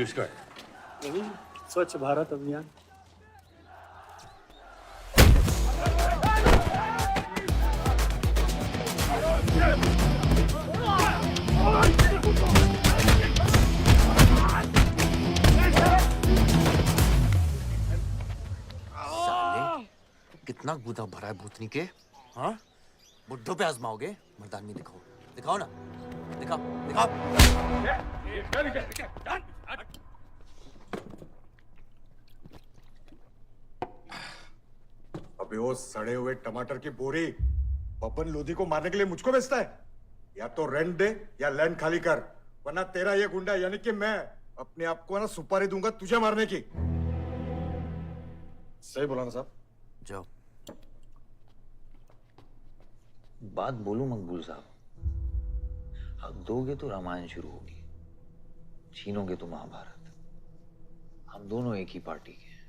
किसका है? यही स्वच्छ भारत अभियान। साले कितना गुदा भरा है भूतनी के। हाँ, बुड्ढों पे आजमाओगे? मर्दानगी दिखाओ, दिखाओ ना, दिखाओ दिखाओ। अबे वो सड़े हुए टमाटर की बोरी बब्बन लोधी को मारने के लिए मुझको बेचता है। या तो रेंट दे या लैंड खाली कर, वरना तेरा ये गुंडा यानी कि मैं अपने आप को ना सुपारी दूंगा तुझे मारने की। सही बोला ना साहब? जाओ। बात बोलूं मकबूल साहब, हक दोगे तो रामायण शुरू होगी, छीनोगे तो महाभारत। हम दोनों एक ही पार्टी के हैं,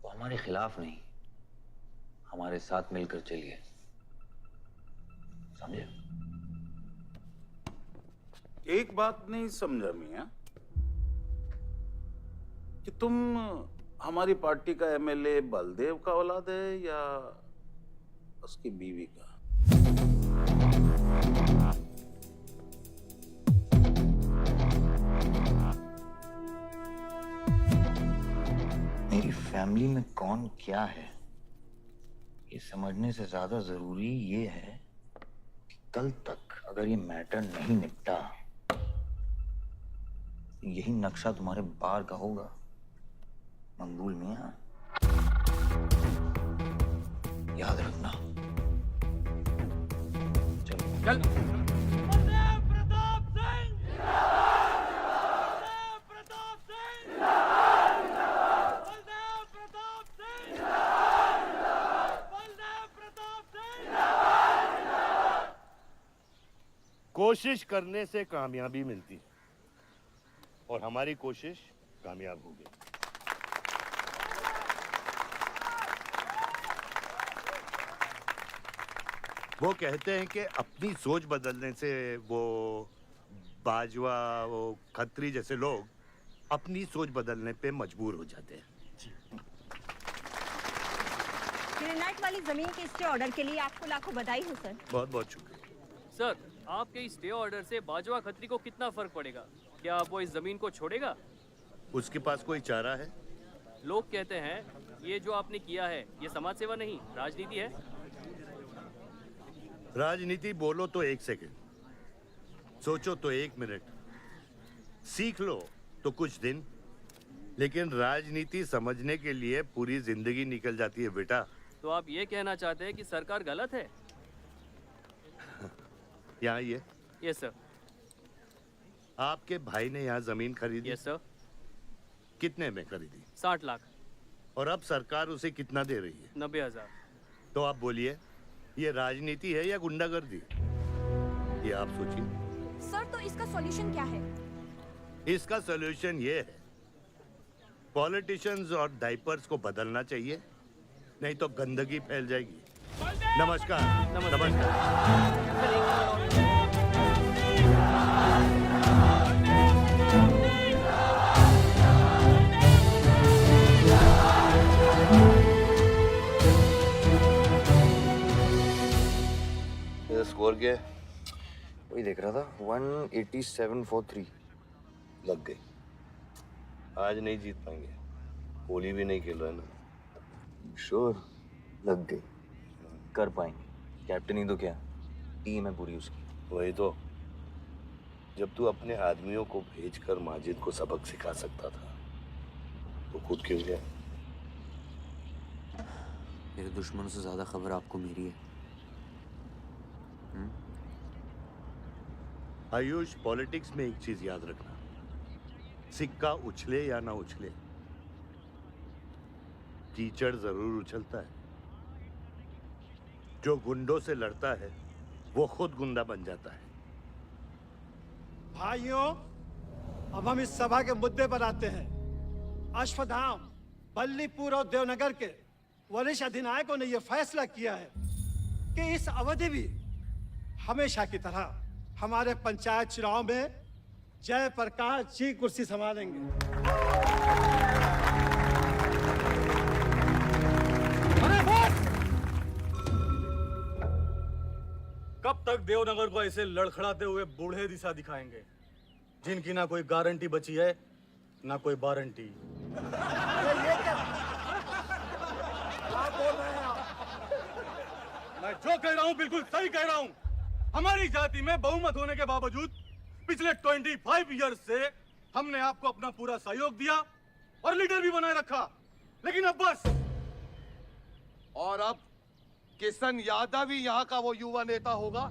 वो हमारे खिलाफ नहीं, हमारे साथ मिलकर चलिए, समझे? एक बात नहीं समझा मियां कि तुम हमारी पार्टी का एमएलए बलदेव का औलाद है या उसकी बीवी का? मेरी फैमिली में कौन क्या है ये समझने से ज्यादा जरूरी ये है कि कल तक अगर ये मैटर नहीं निपटा, यही नक्शा तुम्हारे बार का होगा मकबूल मियां, याद रखना। चलो चल। कोशिश करने से कामयाबी मिलती है और हमारी कोशिश कामयाब होगी। वो कहते हैं कि अपनी सोच बदलने से वो बाजवा, वो खत्री जैसे लोग अपनी सोच बदलने पे मजबूर हो जाते हैं। ग्रेनाइट वाली जमीन के स्टे ऑर्डर के लिए आपको लाखों बधाई हो सर। बहुत बहुत शुक्रिया सर। आपके इस स्टे ऑर्डर से बाजवा खत्री को कितना फर्क पड़ेगा? क्या वो इस जमीन को छोड़ेगा? उसके पास कोई चारा है? लोग कहते हैं ये जो आपने किया है ये समाज सेवा नहीं राजनीति है। राजनीति बोलो तो 1 सेकंड, सोचो तो 1 मिनट, सीख लो तो कुछ दिन, लेकिन राजनीति समझने के लिए पूरी जिंदगी निकल जाती है बेटा। तो आप ये कहना चाहते हैं कि सरकार गलत है? यहाँ ये यस सर। आपके भाई ने यहाँ जमीन खरीदी? Yes sir. कितने में खरीदी? 60 लाख। और अब सरकार उसे कितना दे रही है? 90,000। तो आप बोलिए, ये राजनीति है या गुंडागर्दी? ये आप सोचिए। सर तो इसका सॉल्यूशन क्या है? इसका सॉल्यूशन ये है, पॉलिटिशियंस और डाइपर्स को बदलना चाहिए, नहीं तो गंदगी फैल जाएगी। नमस्कार। नमस्कार। स्कोर क्या है? वही देख रहा था, 187 for 3 लग गई। आज नहीं जीत पाएंगे, होली भी नहीं खेल रहे ना। श्योर लग गई, कर पाएंगे। कैप्टन ही तो क्या, टीम है पूरी उसकी। वही तो, जब तू अपने आदमियों को भेजकर माजिद को सबक सिखा सकता था तो खुद क्यों गया? मेरे दुश्मनों से ज्यादा खबर आपको मेरी है। आयुष, पॉलिटिक्स में एक चीज याद रखना, सिक्का उछले या ना उछले, कीचड़ जरूर उछलता है। जो गुंडों से लड़ता है वो खुद गुंडा बन जाता है। भाइयों, अब हम इस सभा के मुद्दे पर आते हैं। अश्वत्थाम, बल्लीपुर और देवनगर के वरिष्ठ अधिनायकों ने यह फैसला किया है कि इस अवधि भी हमेशा की तरह हमारे पंचायत चुनाव में जय प्रकाश जी कुर्सी संभालेंगे। अरे बस! कब तक देवनगर को ऐसे लड़खड़ाते हुए बूढ़े दिशा दिखाएंगे, जिनकी ना कोई गारंटी बची है ना कोई वारंटी। मैं जो कह रहा हूँ बिल्कुल सही कह रहा हूँ। हमारी जाति में बहुमत होने के बावजूद पिछले 25 ईयर्स से हमने आपको अपना पूरा सहयोग दिया और लीडर भी बनाए रखा, लेकिन अब बस। और अब किशन यादव ही यहाँ का वो युवा नेता होगा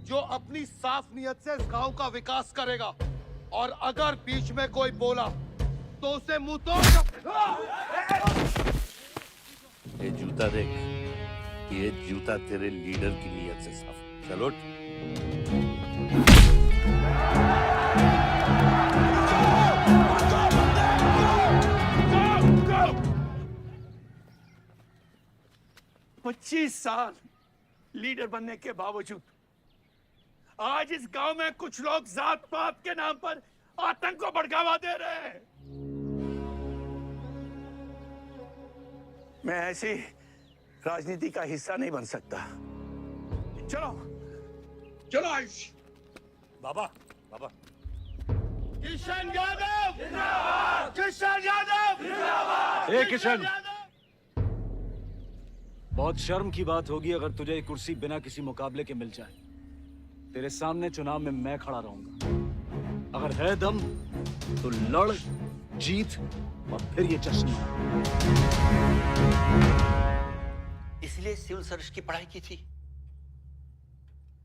जो अपनी साफ नियत से इस गांव का विकास करेगा, और अगर बीच में कोई बोला तो उसे मुंह तोड़। ये जूता देख, ये जूता तेरे लीडर की नीयत से साफ। चलो पच्चीस साल लीडर बनने के बावजूद आज इस गांव में कुछ लोग जात पात के नाम पर आतंक को बढ़ावा दे रहे हैं। मैं ऐसी राजनीति का हिस्सा नहीं बन सकता। चलो चलो आयुष। बाबा, बाबा, किशन यादव जिंदाबाद! किशन यादव जिंदाबाद! ए किशन, बहुत शर्म की बात होगी अगर तुझे ये कुर्सी बिना किसी मुकाबले के मिल जाए। तेरे सामने चुनाव में मैं खड़ा रहूंगा। अगर है दम तो लड़, जीत और फिर ये जश्न। इसलिए सिविल सर्विस की पढ़ाई की थी।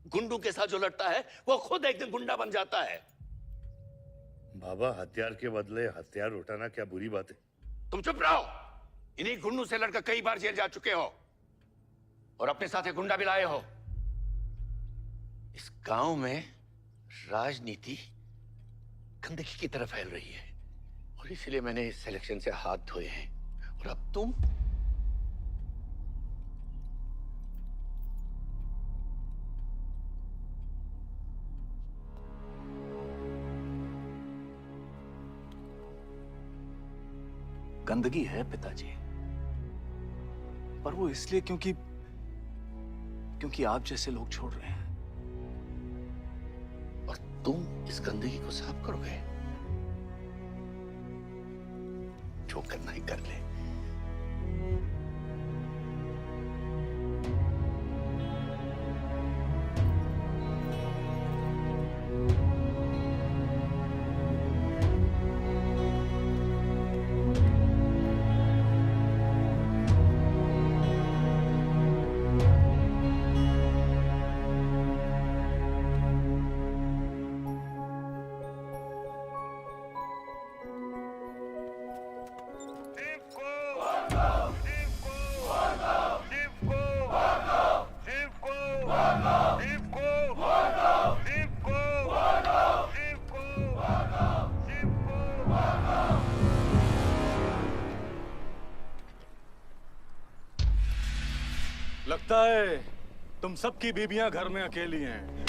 गुंडों के साथ जो लड़ता है वो खुद एक दिन गुंडा बन जाता है। बाबा, हथियार के बदले हथियार उठाना क्या बुरी बात है? तुम चुप रहो। इन्हीं गुंडों से लड़कर कई बार जेल जा चुके हो और अपने साथ एक गुंडा भी लाए हो। इस गांव में राजनीति गंदगी की तरह फैल रही है और इसलिए मैंने इस सिलेक्शन से हाथ धोए हैं। और अब तुम गंदगी है पिताजी, पर वो इसलिए क्योंकि आप जैसे लोग छोड़ रहे हैं। और तुम इस गंदगी को साफ करोगे। जो करना ही कर ले। लगता है तुम सबकी बीबियां घर में अकेली हैं।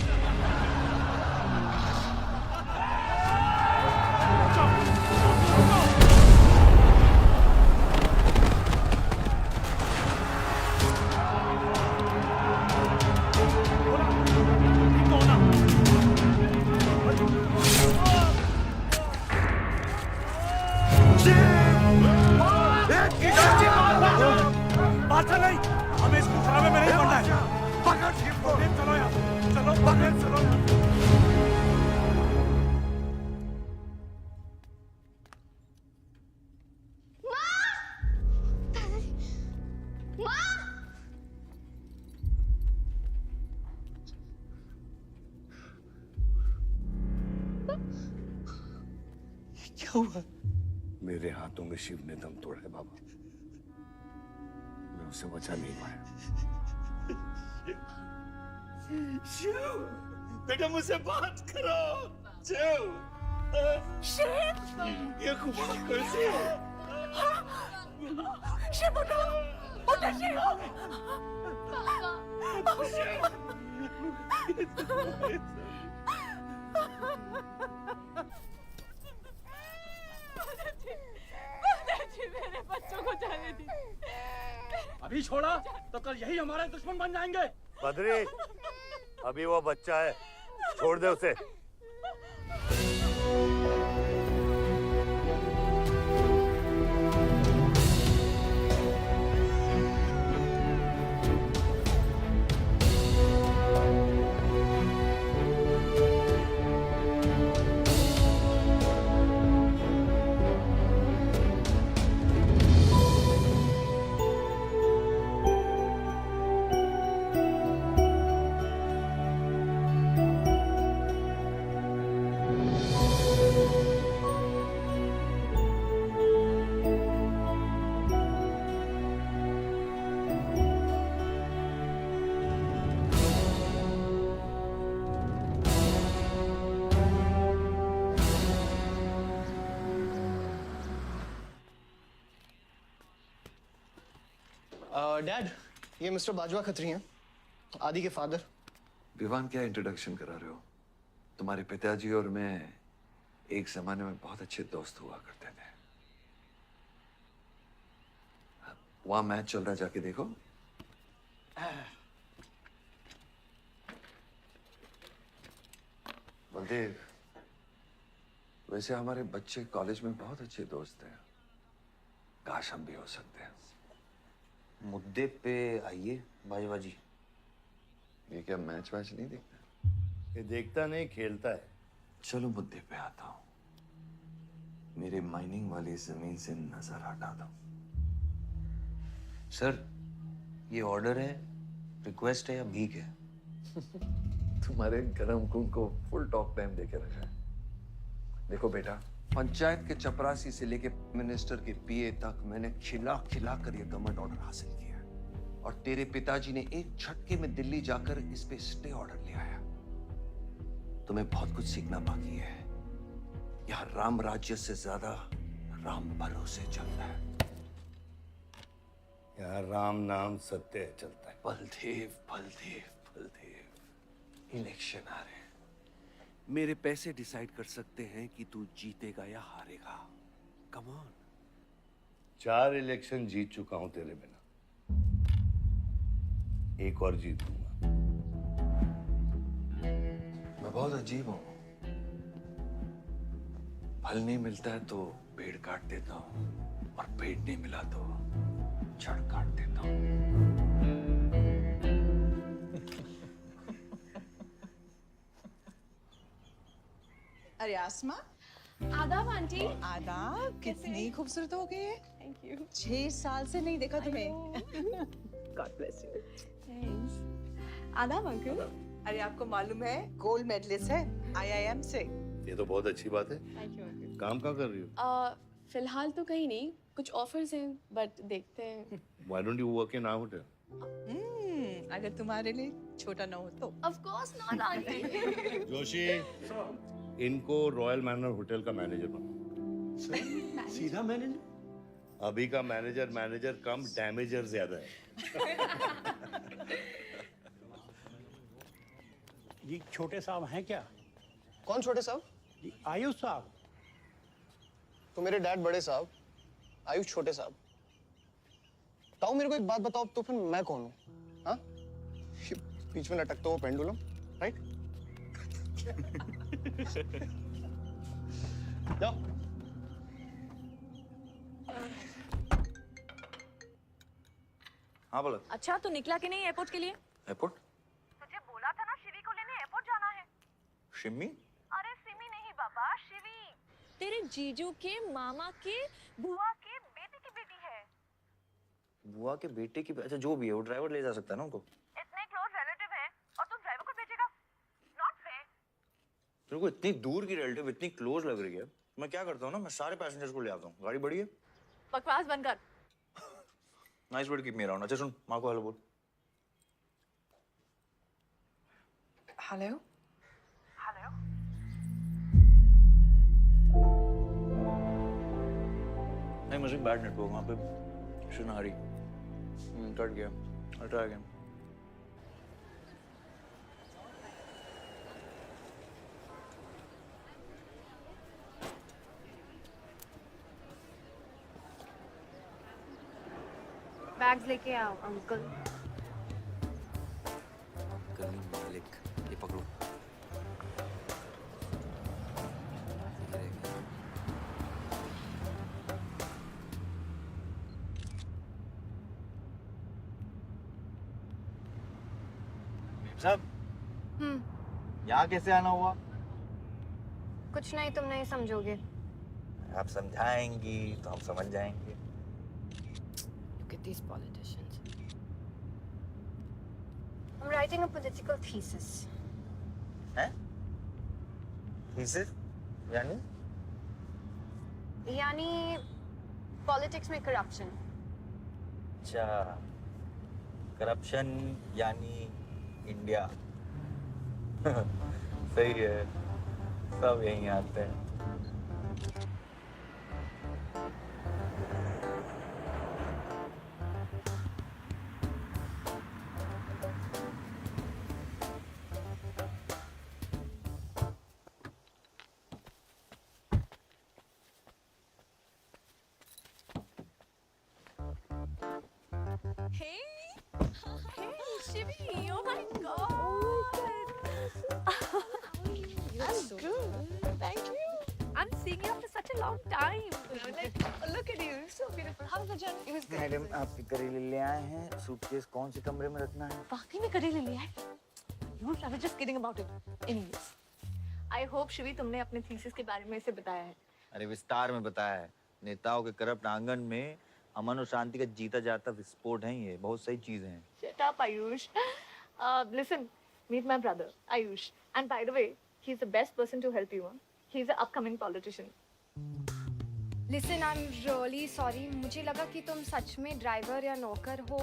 बात नहीं, हमें इसको खराबे में नहीं पड़ना है। पकड़ इसको। चलो यार, चलो पकड़, चलो। क्या हुआ? मेरे हाथों में शिव ने दम तोड़ा है बाबा। मैं उसे बचा नहीं पाया। शिव, बेटा मुझसे बात करो। शिव, ये खुमार कैसे है? शिव उठो, उठो शिव। नहीं छोड़ा तो कल यही हमारे दुश्मन बन जाएंगे। बद्री, अभी वो बच्चा है, छोड़ दे उसे। डैड, ये मिस्टर बाजवा खत्री हैं, आदि के फादर। विवान, क्या इंट्रोडक्शन करा रहे हो? तुम्हारे पिताजी और मैं एक जमाने में बहुत अच्छे दोस्त हुआ करते थे। वहां मैच चल रहा, जाके देखो। बलदेव, वैसे हमारे बच्चे कॉलेज में बहुत अच्छे दोस्त हैं। काश हम भी हो सकते हैं। मुद्दे पे आइए बाजवा जी। ये क्या मैच वैच नहीं देखता? ये देखता नहीं, खेलता है। चलो मुद्दे पे आता हूं। मेरे माइनिंग वाली जमीन से नजर हटा दो। सर, ये ऑर्डर है, रिक्वेस्ट है या भीख है? तुम्हारे गरम खून को फुल टॉक टाइम देके रखा है। देखो बेटा, पंचायत के चपरासी से लेके मिनिस्टर के पीए तक मैंने खिला खिला कर ये गवर्नमेंट ऑर्डर हासिल किया है। और तेरे पिताजी ने एक झटके में दिल्ली जाकर इस पे स्टे ऑर्डर ले आया। तुम्हें बहुत कुछ सीखना बाकी है। यहाँ राम राज्य से ज्यादा राम भरोसे चलता है। यहाँ राम नाम सत्य चलता है। बलदेव, बलदेव, बलदेव, इलेक्शन आ रहे हैं। मेरे पैसे डिसाइड कर सकते हैं कि तू जीतेगा या हारेगा। Come on. 4 इलेक्शन जीत चुका हूं तेरे बिना, एक और जीतूंगा। मैं बहुत अजीब हूं। फल नहीं मिलता है तो पेड़ काट देता हूं, और पेड़ नहीं मिला तो जड़ काट देता हूं। अरे आसमा, आदाब आंटी। आदाब, कितनी खूबसूरत हो गई है। Thank you. 6 साल से नहीं देखा तुम्हें। God bless you. थैंक्स। आदाब अंकल। अरे आपको मालूम है गोल्ड मेडलिस्ट है IIM से। ये तो बहुत अच्छी बात है। Thank you uncle. काम क्या कर रही हो? फिलहाल तो कहीं नहीं, कुछ ऑफर्स हैं, बट देखते हैं। Why don't you work in our hotel? अगर तुम्हारे लिए छोटा ना हो तो। Of course not aunty. Joshi, इनको रॉयल मैनर होटल का मैनेजर बना। सीधा मैनेजर? अभी का मैनेजर कम, डैमेजर ज्यादा है। जी छोटे साहब हैं क्या? कौन छोटे साहब? जी आयुष साहब। तो मेरे डैड बड़े साहब, आयुष छोटे साहब। ताऊ, मेरे को एक बात बताओ, तो फिर मैं कौन हूँ? हाँ? बीच में लटकता हुआ पेंडुलम, राइट? जाओ। हाँ बोला। अच्छा, तो निकला कि नहीं एयरपोर्ट के लिए? एयरपोर्ट? तुझे बोला था ना शिवी को लेने एयरपोर्ट जाना है। शिमी? अरे सिमी नहीं बाबा, शिवी। तेरे जीजू के मामा के बुआ के बेटे की बेटी है। बुआ के बेटे की? अच्छा, जो भी है वो ड्राइवर ले जा सकता है ना उनको। इतने क्लोज रिलेटिव हैं और तुम ड्राइवर को भेजेगा? Not fair. तेरे को इतनी दूर की रिलेटिव इतनी क्लोज लग रही है। मैं क्या करता हूँ ना, मैं सारे पैसेंजर्स को ले आता हूँ। गाड़ी बड़ी है। बकवास बंद कर। Nice word, keep me around. अच्छा सुन, माँ को हेलो बोल। हेलो। हेलो। नहीं, मुझे बैड नेटवर्क वहाँ पे। शुन आ रही, कट गया। I'll try again. बैग्स लेके आओ अंकल। गली मालिक, ये पकड़ो। साहब, यहाँ कैसे आना हुआ? कुछ नहीं, तुम नहीं समझोगे। आप समझाएंगी तो हम समझ जाएंगे। Look at these politicians. I'm writing a political thesis. हैं? थीसिस? यानी? यानी पॉलिटिक्स में करप्शन। अच्छा, करप्शन यानी इंडिया। सही है, सब यहीं आते हैं। Hey, Shivi, oh my God. I'm so good. Thank you. I'm seeing you after such a long time. Like, look at you, so beautiful. How was the journey? It was good. Madam, आप करेले ले आए हैं। Suitcase कौन से कमरे में रखना है? वाकई में करेले लिया है? You I was just kidding about it. Anyways, I hope Shivi तुमने अपने थीसिस के बारे में इसे बताया है। अरे विस्तार में बताया है। नेताओं के करप्ट आंगन में अमन और शांति का जीता जाता विस्फोट है ये। बहुत सही चीजें हैं। Shut up, Ayush. Listen, meet my brother, Ayush. And by the way, he's the best person to help you. Huh? He's an upcoming politician. Listen, I'm really sorry. मुझे लगा कि तुम सच में ड्राइवर या नौकर हो।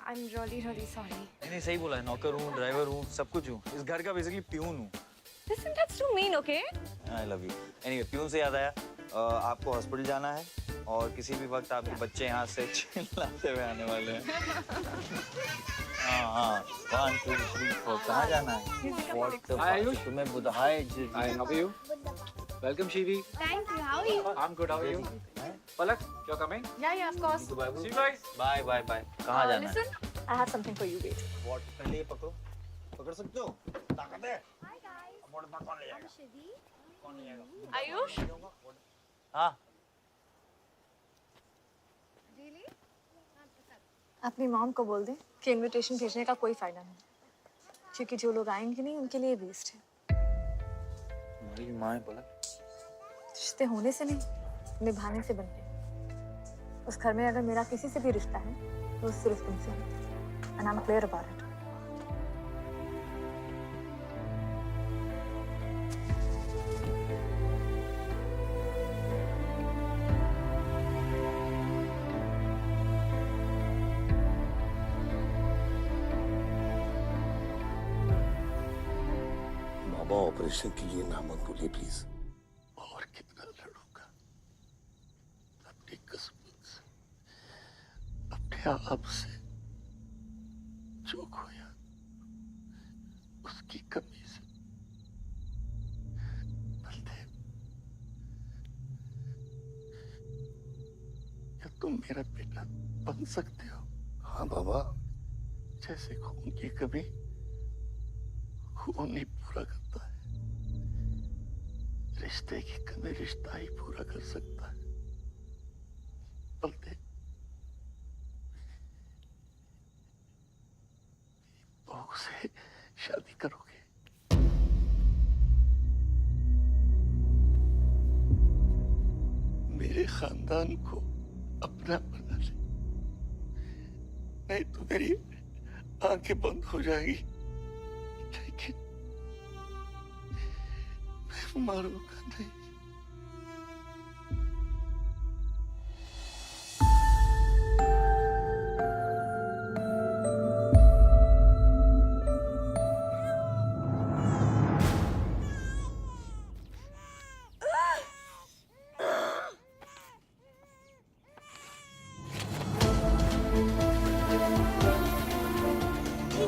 I'm really sorry. नहीं, सही बोला है। नौकर हूँ, ड्राइवर हूँ, सब कुछ हूँ। इस घर का बेसिकली प्यून हूँ। Listen, that's too mean, okay? I love you. Anyway, peon से याद आया, आपको हॉस्पिटल जाना है और किसी भी वक्त आपके बच्चे यहाँ से चिल्लाते हुए आने वाले हैं। हाँ, 1, 2, 3, 4 कहाँ जाना है? Hi, Ayush. तुम्हें हाय जी। Hi, how are you? Welcome, Shivi. Thank you. How are you? I'm good. How are you? Palak, you're coming? Yeah, of course. See you guys. Bye bye bye. कहाँ जाना है? Listen, I have something for you. Wait. What? पहले ये पकड़ो। पकड़ सकते हो? ताकत है? Hi guys. कौन ले जाएगा? I'm Shivi. कौन ले जाएगा? Ayush? हाँ। Really? अपनी मॉम को बोल दे कि इनविटेशन भेजने का कोई फायदा नहीं, क्योंकि जो लोग आएंगे नहीं उनके लिए वेस्ट है। मेरी माँ है पलक। रिश्ते होने से नहीं, निभाने से बनते हैं। उस घर में अगर मेरा किसी से भी रिश्ता है तो सिर्फ तुमसे है। And I'm clear about it. Baba, operation के लिए ना मत बोलिए प्लीज। और कितना लड़ूंगा अपनी किस्मत से, अपने आप से। जो खोया उसकी कमी से। बलदेव, क्या तुम मेरा बेटा बन सकते हो? हाँ बाबा, जैसे खून की कमी खून ही पूरा करता है, रिश्ते की कमी रिश्ता ही पूरा कर सकता है। बलदेव, बहू से शादी करोगे? मेरे खानदान को अपना बना ले, नहीं तो मेरी आंखें बंद हो जाएगी। लेकिन मैं मारूंगा नहीं।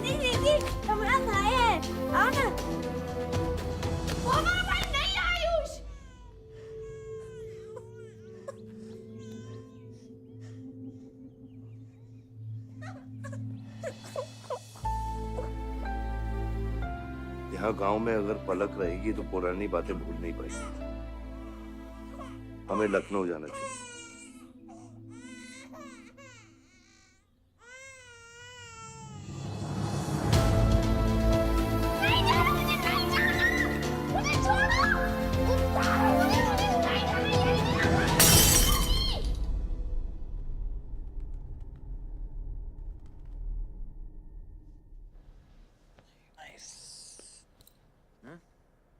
दीदी, कमरा खाए हैं। आओ ना। ओ बाबा, नहीं आयुष। यहाँ गांव में अगर पलक रहेगी तो पुरानी बातें भूल नहीं पाएगी। हमें लखनऊ जाना चाहिए।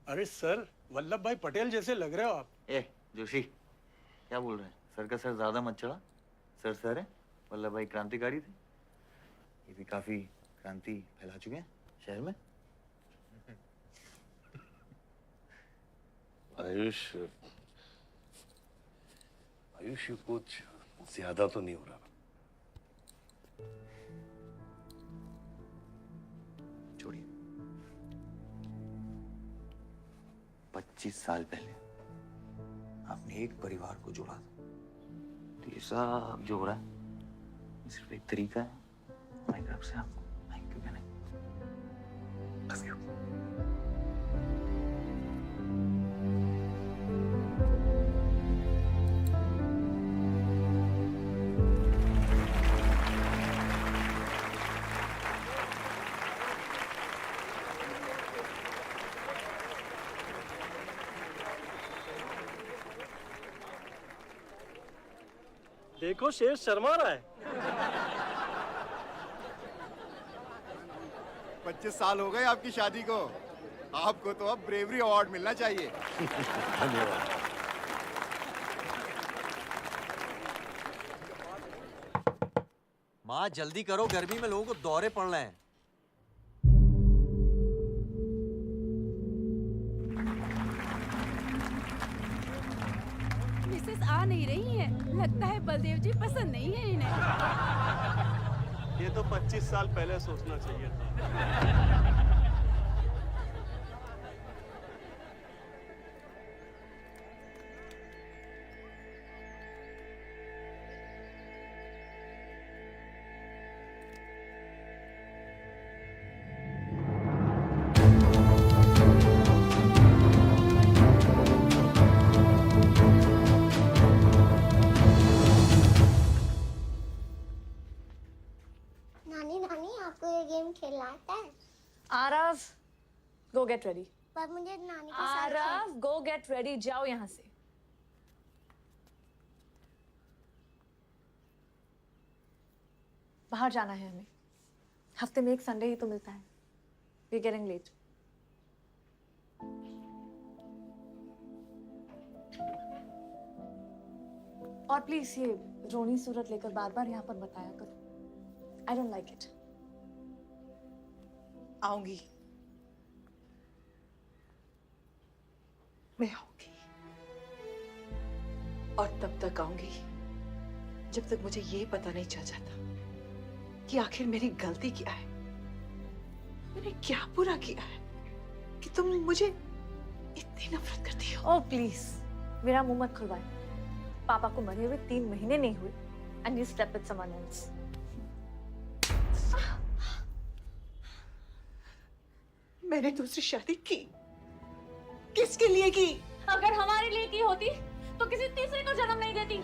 अरे सर, वल्लभ भाई पटेल जैसे लग रहे हो आप। ए जोशी, क्या बोल रहे हैं? सर का सर ज्यादा मत चढ़ा। सर है, वल्लभ भाई क्रांतिकारी थे। ये भी काफी क्रांति फैला चुके हैं शहर में। आयुष कुछ ज्यादा तो नहीं हो रहा? छोड़िए। 25 साल पहले आपने एक परिवार को जोड़ा था, तो ये सब जो हो रहा है ये सिर्फ एक तरीका है हमारी तरफ से आपको थैंक यू कहने। Love you. देखो शेर शर्मा रहा है। 25 साल हो गए आपकी शादी को। आपको तो अब ब्रेवरी अवार्ड मिलना चाहिए। धन्यवाद। माँ जल्दी करो, गर्मी में लोगों को दौरे पड़ रहे हैं। मिसेस आ नहीं रही है, लगता है बलदेव जी पसंद नहीं है इन्हें। ये तो 25 साल पहले सोचना चाहिए था। खेलना आता है? Aarav, go get ready. पर मुझे नानी के साथ आरव, go get ready. जाओ यहाँ से। बाहर जाना है हमें। हफ्ते में एक संडे ही तो मिलता है। We're getting late. और प्लीज ये रोनी सूरत लेकर बार-बार यहाँ पर बताया करो। I don't like it. आऊंगी, मैं आऊंगी, और तब तक आऊंगी जब तक मुझे ये पता नहीं चल जाता कि आखिर मेरी गलती क्या है। मैंने क्या बुरा किया है कि तुम मुझे इतनी नफरत करती हो? ओह प्लीज, मेरा मुंह मत खुलवाए। पापा को मरे हुए 3 महीने नहीं हुए and you slept with someone else. मैंने दूसरी शादी की, किसके लिए की? अगर हमारे लिए की होती तो किसी तीसरे को जन्म नहीं देती।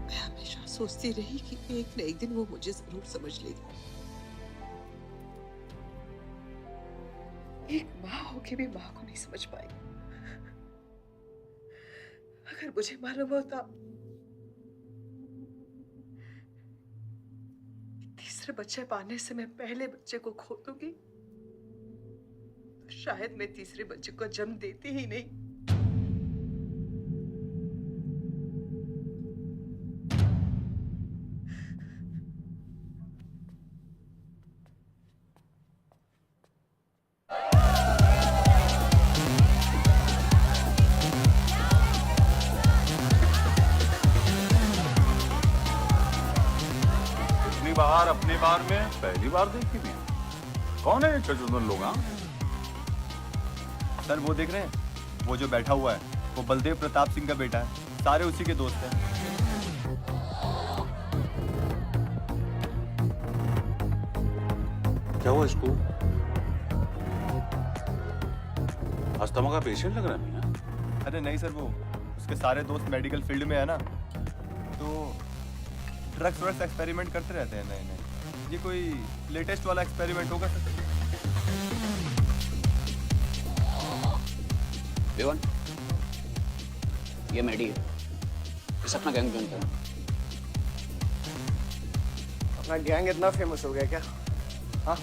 मैं हमेशा सोचती रही कि एक न एक दिन वो मुझे जरूर समझ लेगी। एक माँ होके भी माँ को नहीं समझ पाई। अगर मुझे मालूम होता तीसरे बच्चे पाने से मैं पहले बच्चे को खो दूंगी, तो शायद मैं तीसरे बच्चे को जन्म देती ही नहीं। बाहर अपने बार में पहली बार देखी भी। कौन है चचुंदर लोग? सर वो देख रहे हैं, वो जो बैठा हुआ है वो बलदेव प्रताप सिंह का बेटा है। सारे उसी के दोस्त हैं। क्या हुआ इसको? अस्थमा का पेशेंट लग रहा है मियां। अरे नहीं सर, वो उसके सारे दोस्त मेडिकल फील्ड में है ना, तो ड्रग्स व्रग्स एक्सपेरिमेंट करते रहते हैं नए नए। ये कोई लेटेस्ट वाला एक्सपेरिमेंट होगा सर? विवान, ये मेडी है, इस अपना गैंग ज्वाइन करना। अपना गैंग इतना फेमस हो गया क्या? हाँ,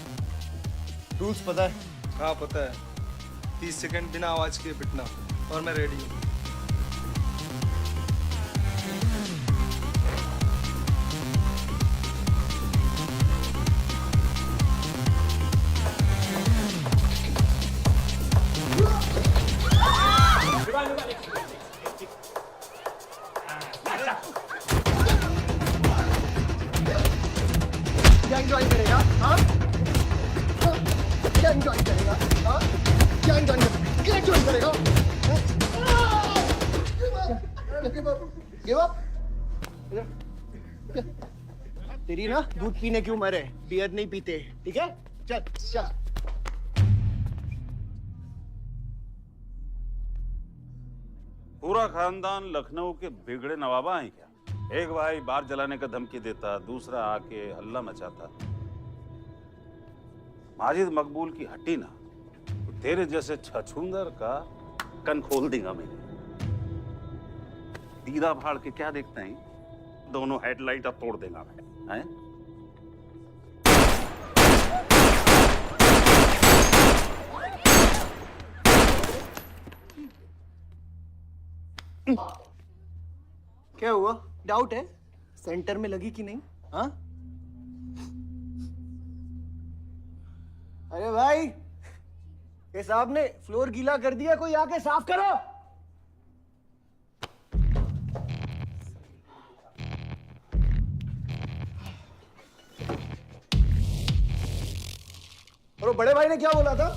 रूल्स पता है? हाँ पता है। 30 सेकंड बिना आवाज के पिटना, और मैं रेडी हूँ। गैंग ज्वाइन करेगा? हाँ? गैंग ज्वाइन करेगा? हाँ? गैंग ज्वाइन करेगा? गैंग ज्वाइन करेगा? Give up? तेरी ना दूध पीने की उम्र है, बियर नहीं पीते, ठीक है? चल चल। पूरा खानदान लखनऊ के बिगड़े नवाबा हैं क्या? एक भाई बार जलाने का धमकी देता, दूसरा आके हल्ला मचाता। माजिद मकबूल की हट्टी ना तो तेरे जैसे छछूंदर का कन खोल देगा मैं। दीदा फाड़ के क्या देखते हैं? दोनों हेडलाइट अब तोड़ देगा मैं, हैं? क्या हुआ? डाउट है सेंटर में लगी कि नहीं? हाँ? अरे भाई, ये साहब ने फ्लोर गीला कर दिया, कोई आके साफ करो। और बड़े भाई ने क्या बोला था?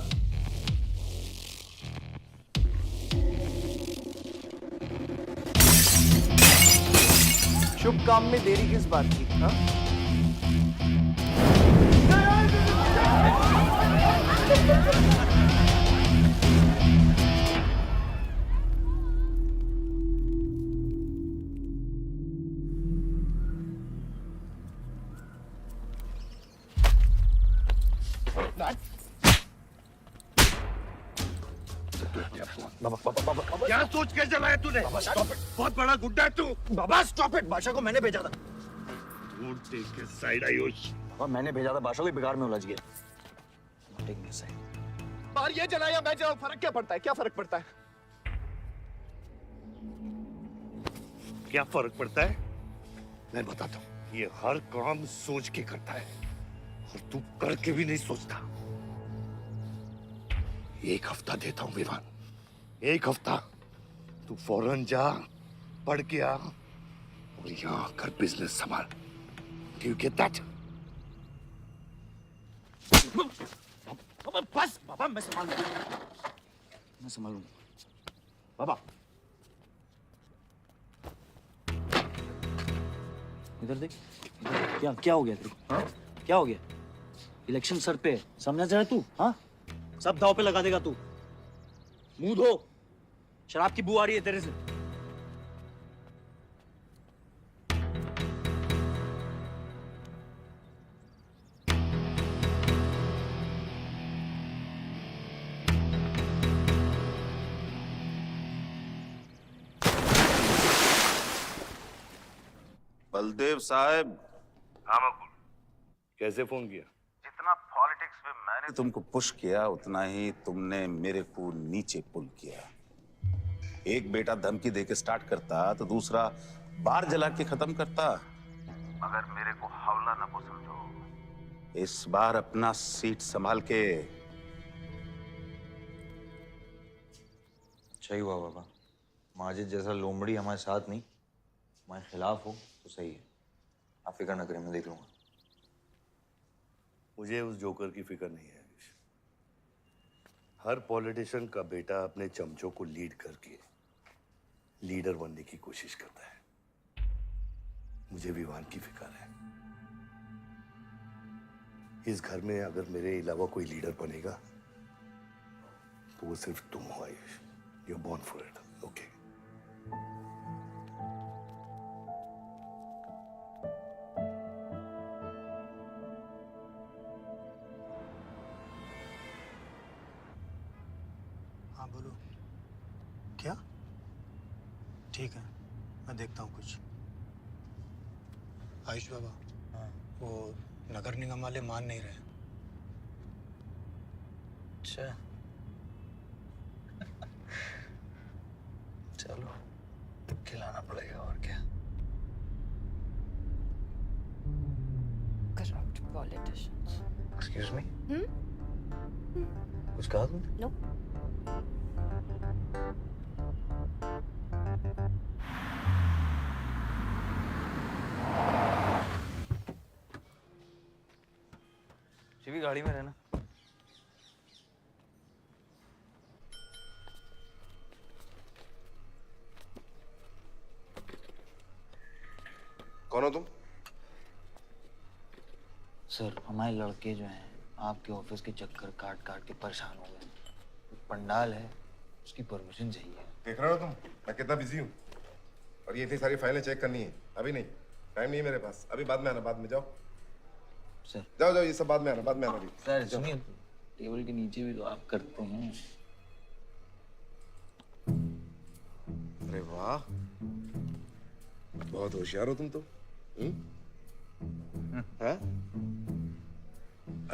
शुभ काम में देरी किस बात की? हाँ? क्या सोच के चलाया तूने? बहुत बड़ा गुड्डा है तू। बाबा स्टॉप इट, बादशाह को मैंने भेजा था। टेक के साइड आयुष। बाबा मैंने भेजा था, बादशाह को बिगाड़ में उलझ गया। टेक के साइड। बाहर ये जलाया मैं जलाऊं, फर्क क्या पड़ता है? क्या फर्क पड़ता है? क्या फर्क पड़ता है? मैं बताता हूँ। ये हर काम सोच के करता है और तू करके भी नहीं सोचता। एक हफ्ता देता हूँ विवान, एक हफ्ता। तू फौरन जा, पढ़ के आ और यहाँ आकर बिजनेस संभाल। Do you get that? बस बाबा, मैं संभालूंगा। बाबा इधर देख, क्या क्या हो गया तेरे को? हाँ? क्या हो गया? इलेक्शन सर पे समझ जा तू? हाँ, सब दाव पे लगा देगा तू। मुंह धो, शराब की बू आ रही है तेरे से। बलदेव साहब। हाँ मकबूल, कैसे फोन किया? जितना पॉलिटिक्स में मैंने तुमको पुश किया, उतना ही तुमने मेरे को नीचे पुल किया। एक बेटा धमकी देके स्टार्ट करता तो दूसरा बार जला के खत्म करता। मगर मेरे को हौला ना को समझो। इस बार अपना सीट संभाल के। अच्छा ही हुआ बाबा, माजिद जैसा लोमड़ी हमारे साथ नहीं, हमारे खिलाफ हो तो सही है। आप फिक्र न करें, मैं देख लूंगा। मुझे उस जोकर की फिक्र नहीं है। हर पॉलिटिशियन का बेटा अपने चमचों को लीड करके लीडर बनने की कोशिश करता है। मुझे विवान की फिक्र है। इस घर में अगर मेरे अलावा कोई लीडर बनेगा तो वो सिर्फ तुम हो Ayush. You are born for it, okay? हाँ बोलो। क्या? ठीक है, मैं देखता हूँ कुछ। आयुष बाबा, वो नगर निगम वाले मान नहीं रहे। अच्छा, चलो खिलाना पड़ेगा और क्या। Corrupt politicians. Excuse me, Hmm? कुछ कहा तुमने? No. शिवी गाड़ी में रहना। कौन हो तुम? सर, हमारे लड़के जो हैं आपके ऑफिस के चक्कर काट काट के परेशान हो गए। पंडाल है, उसकी परमिशन चाहिए। देख रहे हो तुम मैं कितना बिजी हूँ, और ये इतनी सारी फाइलें चेक करनी है। अभी नहीं, टाइम नहीं है मेरे पास। अभी बाद में आना, बाद में जाओ। सर जाओ जाओ, ये सब बाद में आना, बाद में आना अभी। सर सुनिए, टेबल के नीचे भी तो आप करते हैं। अरे वाह, बहुत होशियार हो तुम तो।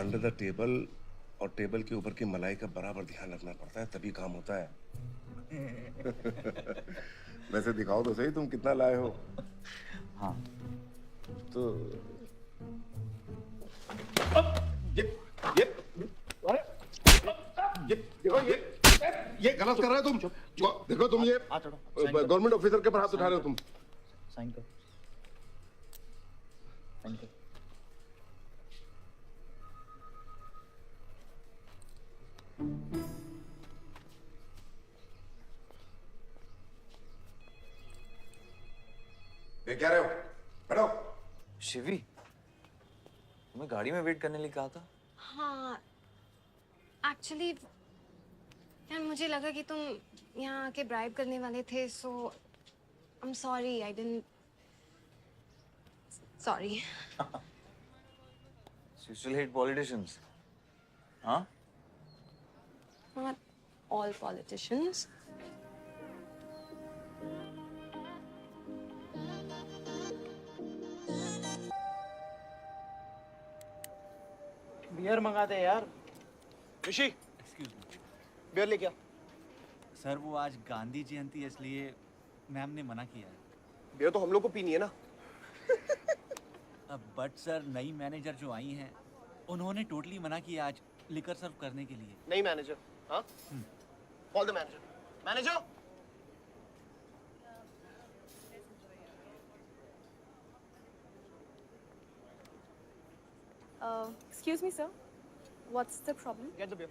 अंडर द टेबल और टेबल के ऊपर की मलाई का बराबर ध्यान रखना पड़ता है, तभी काम होता है। वैसे दिखाओ तो सही तुम कितना लाए हो। हाँ तो ये गलत कर रहे हो तुम। देखो तुम ये गवर्नमेंट ऑफिसर के ऊपर हाथ उठा रहे हो तुम। साइन कर, साइन कर। देख क्या रहे हो? बैठो। शिवी, तुम्हें गाड़ी में वेट करने लिए कहा था। हाँ, एक्चुअली यार मुझे लगा कि तुम यहाँ आके ब्राइब करने वाले थे, so I am sorry, I didn't, sorry. You still hate politicians, huh? Not all politicians. Beer मंगा दे यार। ऋषि, एक्सक्यूज मी बियर लेके आ। सर, वो आज गांधी जयंती है इसलिए मैम ने मना किया है। बियर तो हम लोग को पीनी है ना। बट सर, नई मैनेजर जो आई हैं उन्होंने टोटली मना किया आज लिकर सर्व करने के लिए। नहीं मैनेजर, हाँ? Call the manager. Manager, Excuse me, sir. What's the problem? Get the beer.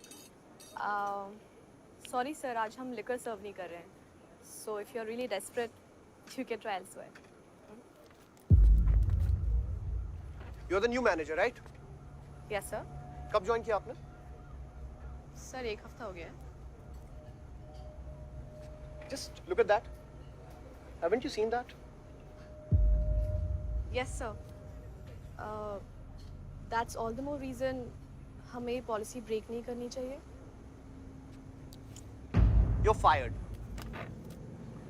Sorry, sir. आज हम liquor serve नहीं कर रहे हैं. So if you're really desperate, you can try elsewhere. You are the new manager, right? Yes, sir. कब join किया आपने? Sir, 1 हफ्ता हो गया है. Just look at that. Haven't you seen that? Yes, sir. That's all the more reason हमें policy break नहीं करनी चाहिए. You're fired.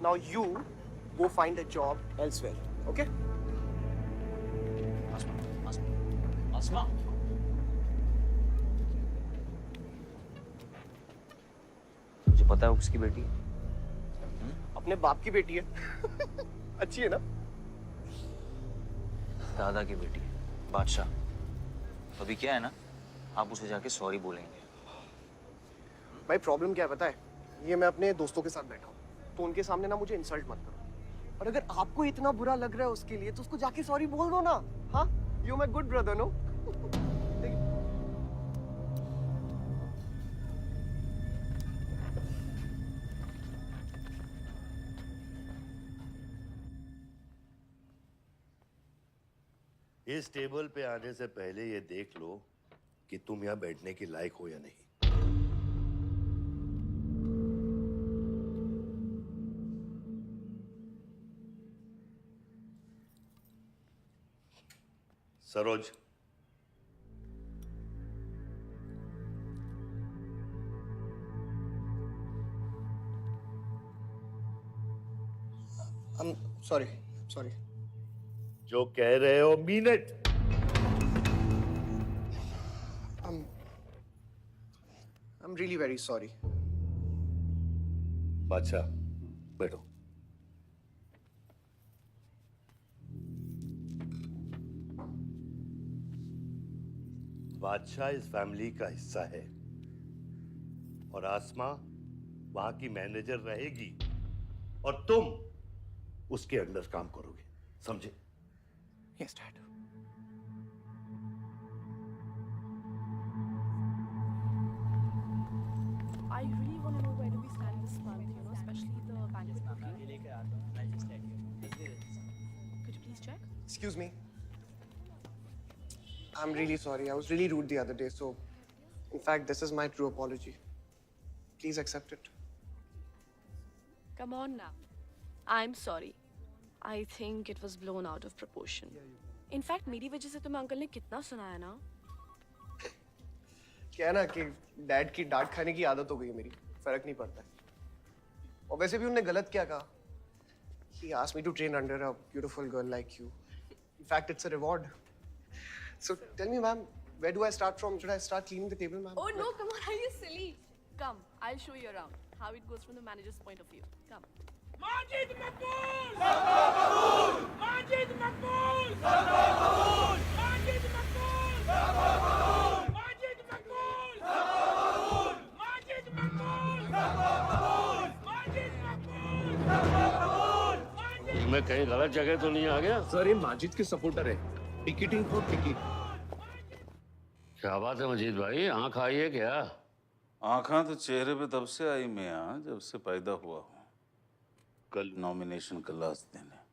Now you go find a job elsewhere, okay? आसमा, मुझे पता है वो किसकी बेटी है। अपने बाप की बेटी है। अच्छी है ना? दादा की बेटी है, बादशाह। अभी क्या है ना, आप उसे जाके सॉरी बोलेंगे। भाई प्रॉब्लम क्या है पता है? ये मैं अपने दोस्तों के साथ बैठा हूँ, तो उनके सामने ना मुझे इंसल्ट मत करो। और अगर आपको इतना बुरा लग रहा है उसके लिए, तो उसको जाके सॉरी बोल दो ना। हाँ, you my good brother, no? इस टेबल पे आने से पहले ये देख लो कि तुम यहां बैठने के लायक हो या नहीं। सरोज, सॉरी जो कह रहे हो mean it. I'm really very sorry. बादशाह, बैठो। बादशाह इस फैमिली का हिस्सा है और आसमा वहां की मैनेजर रहेगी और तुम उसके अंडर काम करोगे, समझे? Yes, Dad. I really want to know where do we stand this month, you know, especially the banquet booking. Could you please check? Excuse me. I'm really sorry. I was really rude the other day, so in fact, this is my true apology. Please accept it. Come on now. I'm sorry. I think it was blown out of proportion. In fact, मेरी वजह से तुम्हें uncle ने कितना सुनाया ना? क्या है ना कि डैड की डांट खाने की आदत हो गई है मेरी, फर्क नहीं पड़ता है। और वैसे भी उन्होंने गलत क्या कहा? He asked me to train under a beautiful girl like you. In fact, it's a reward. So tell me, ma'am, where do I start from? Should I start cleaning the table, ma'am? Oh no, come on, are you silly? Come, I'll show you around how it goes from the manager's point of view. Come. Majid Maqbool! Maqbool! Majid Maqbool! Maqbool! Majid Maqbool! Maqbool! Majid Maqbool! Maqbool! Majid Maqbool! Maqbool! Majid Maqbool! मैं कहीं गलत जगह तो नहीं आ गया? Sir, ये माजिद के supporter है। Ticketing for ticket. क्या बात है मजीद भाई, आंख आई है क्या? आंखा तो चेहरे पे तब से आई मियां जब से पैदा हुआ हूं। कल नॉमिनेशन का लास्ट दिन है,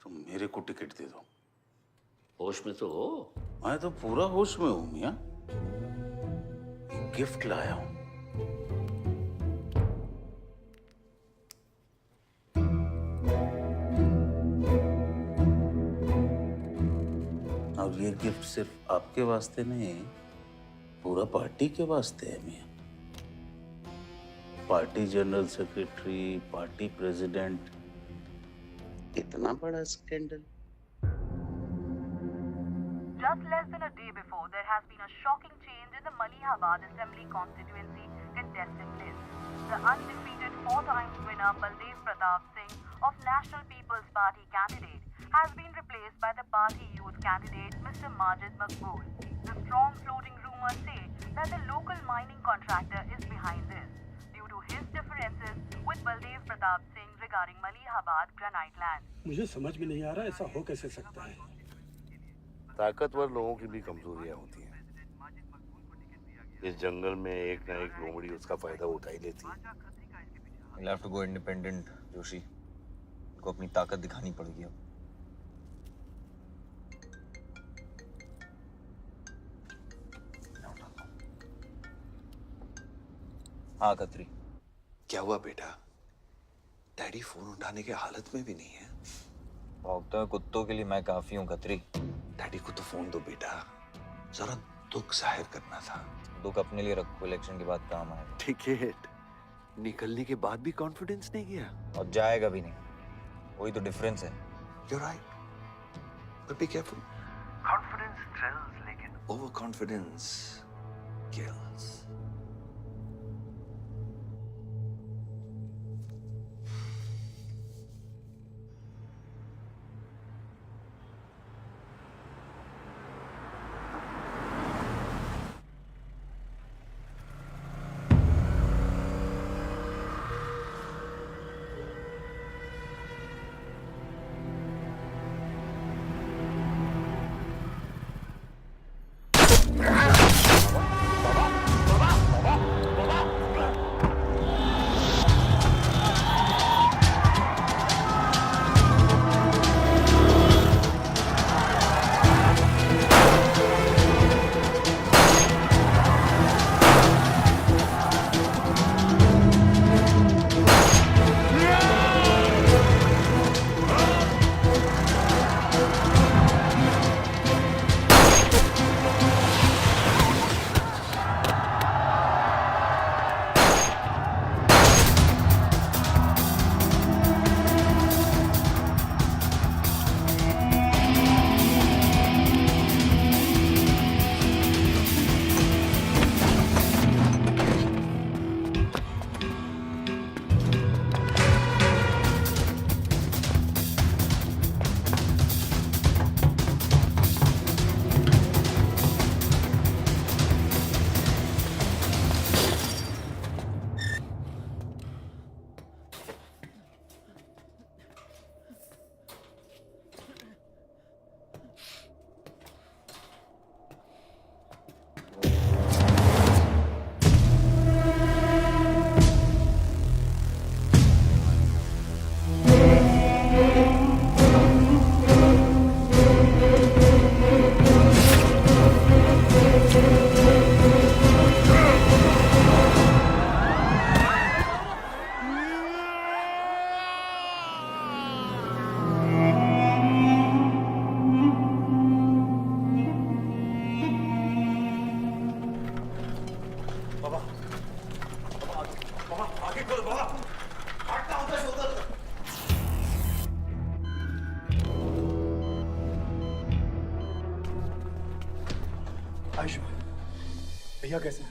तुम मेरे को टिकट दे दो। होश में तो हो? मैं तो पूरा होश में हूं मियां। एक गिफ्ट लाया हूं। और ये गिफ्ट सिर्फ आपके वास्ते नहीं, पूरा पार्टी के वास्ते है मियां। Party general secretary, party president, इतना बड़ा scandal. Just less than a day before, there has been a shocking change in the Malihabad Assembly constituency contestant list. The undefeated four-times winner Baldev Pratap Singh of National People's Party candidate has been replaced by the party youth candidate Mr. Majid Maqbool. The strong floating rumors say that the local mining contractor is behind this due to his differences with Baldev Pratap Singh regarding Malihabad granite land. मुझे समझ में नहीं आ रहा ऐसा हो कैसे सकता है। ताकतवर लोगों की भी कमजोरियां होती हैं। इस जंगल में एक ना एक लोमड़ी उसका फायदा उठा ही लेती है। You'll have to go independent, Joshi. को अपनी ताकत दिखानी पड़ेगी अब। हाँ कतरी। क्या हुआ बेटा? डैडी फोन उठाने के हालत में भी नहीं है। भौंकते हुए कुत्तों के लिए मैं काफी हूँ कतरी। डैडी को तो फोन दो बेटा, जरा दुख जाहिर करना था। दुख अपने लिए रखो, इलेक्शन के बाद काम आएगा। टिकट निकलने के बाद भी कॉन्फिडेंस नहीं गया और जाएगा भी नहीं, वही तो डिफरेंस है। You're right, but be careful. Confidence thrills, लेकिन overconfidence kills. आयुष भैया कैसे?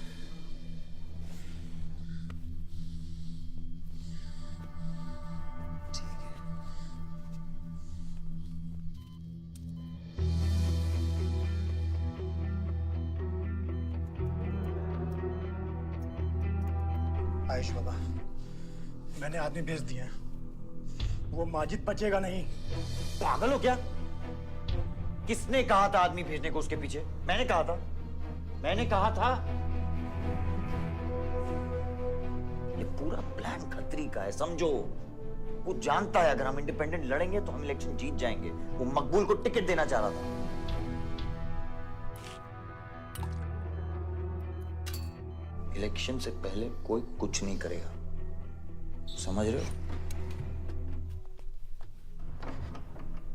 आयुष बाबा, मैंने आदमी भेज दिए हैं। वो माजिद बचेगा नहीं। पागल हो क्या? किसने कहा था आदमी भेजने को उसके पीछे? मैंने कहा था। ये पूरा प्लान खतरी का है, समझो। वो जानता है अगर हम इंडिपेंडेंट लड़ेंगे तो हम इलेक्शन जीत जाएंगे। वो मकबूल को टिकट देना चाह रहा था। इलेक्शन से पहले कोई कुछ नहीं करेगा, समझ रहे हो?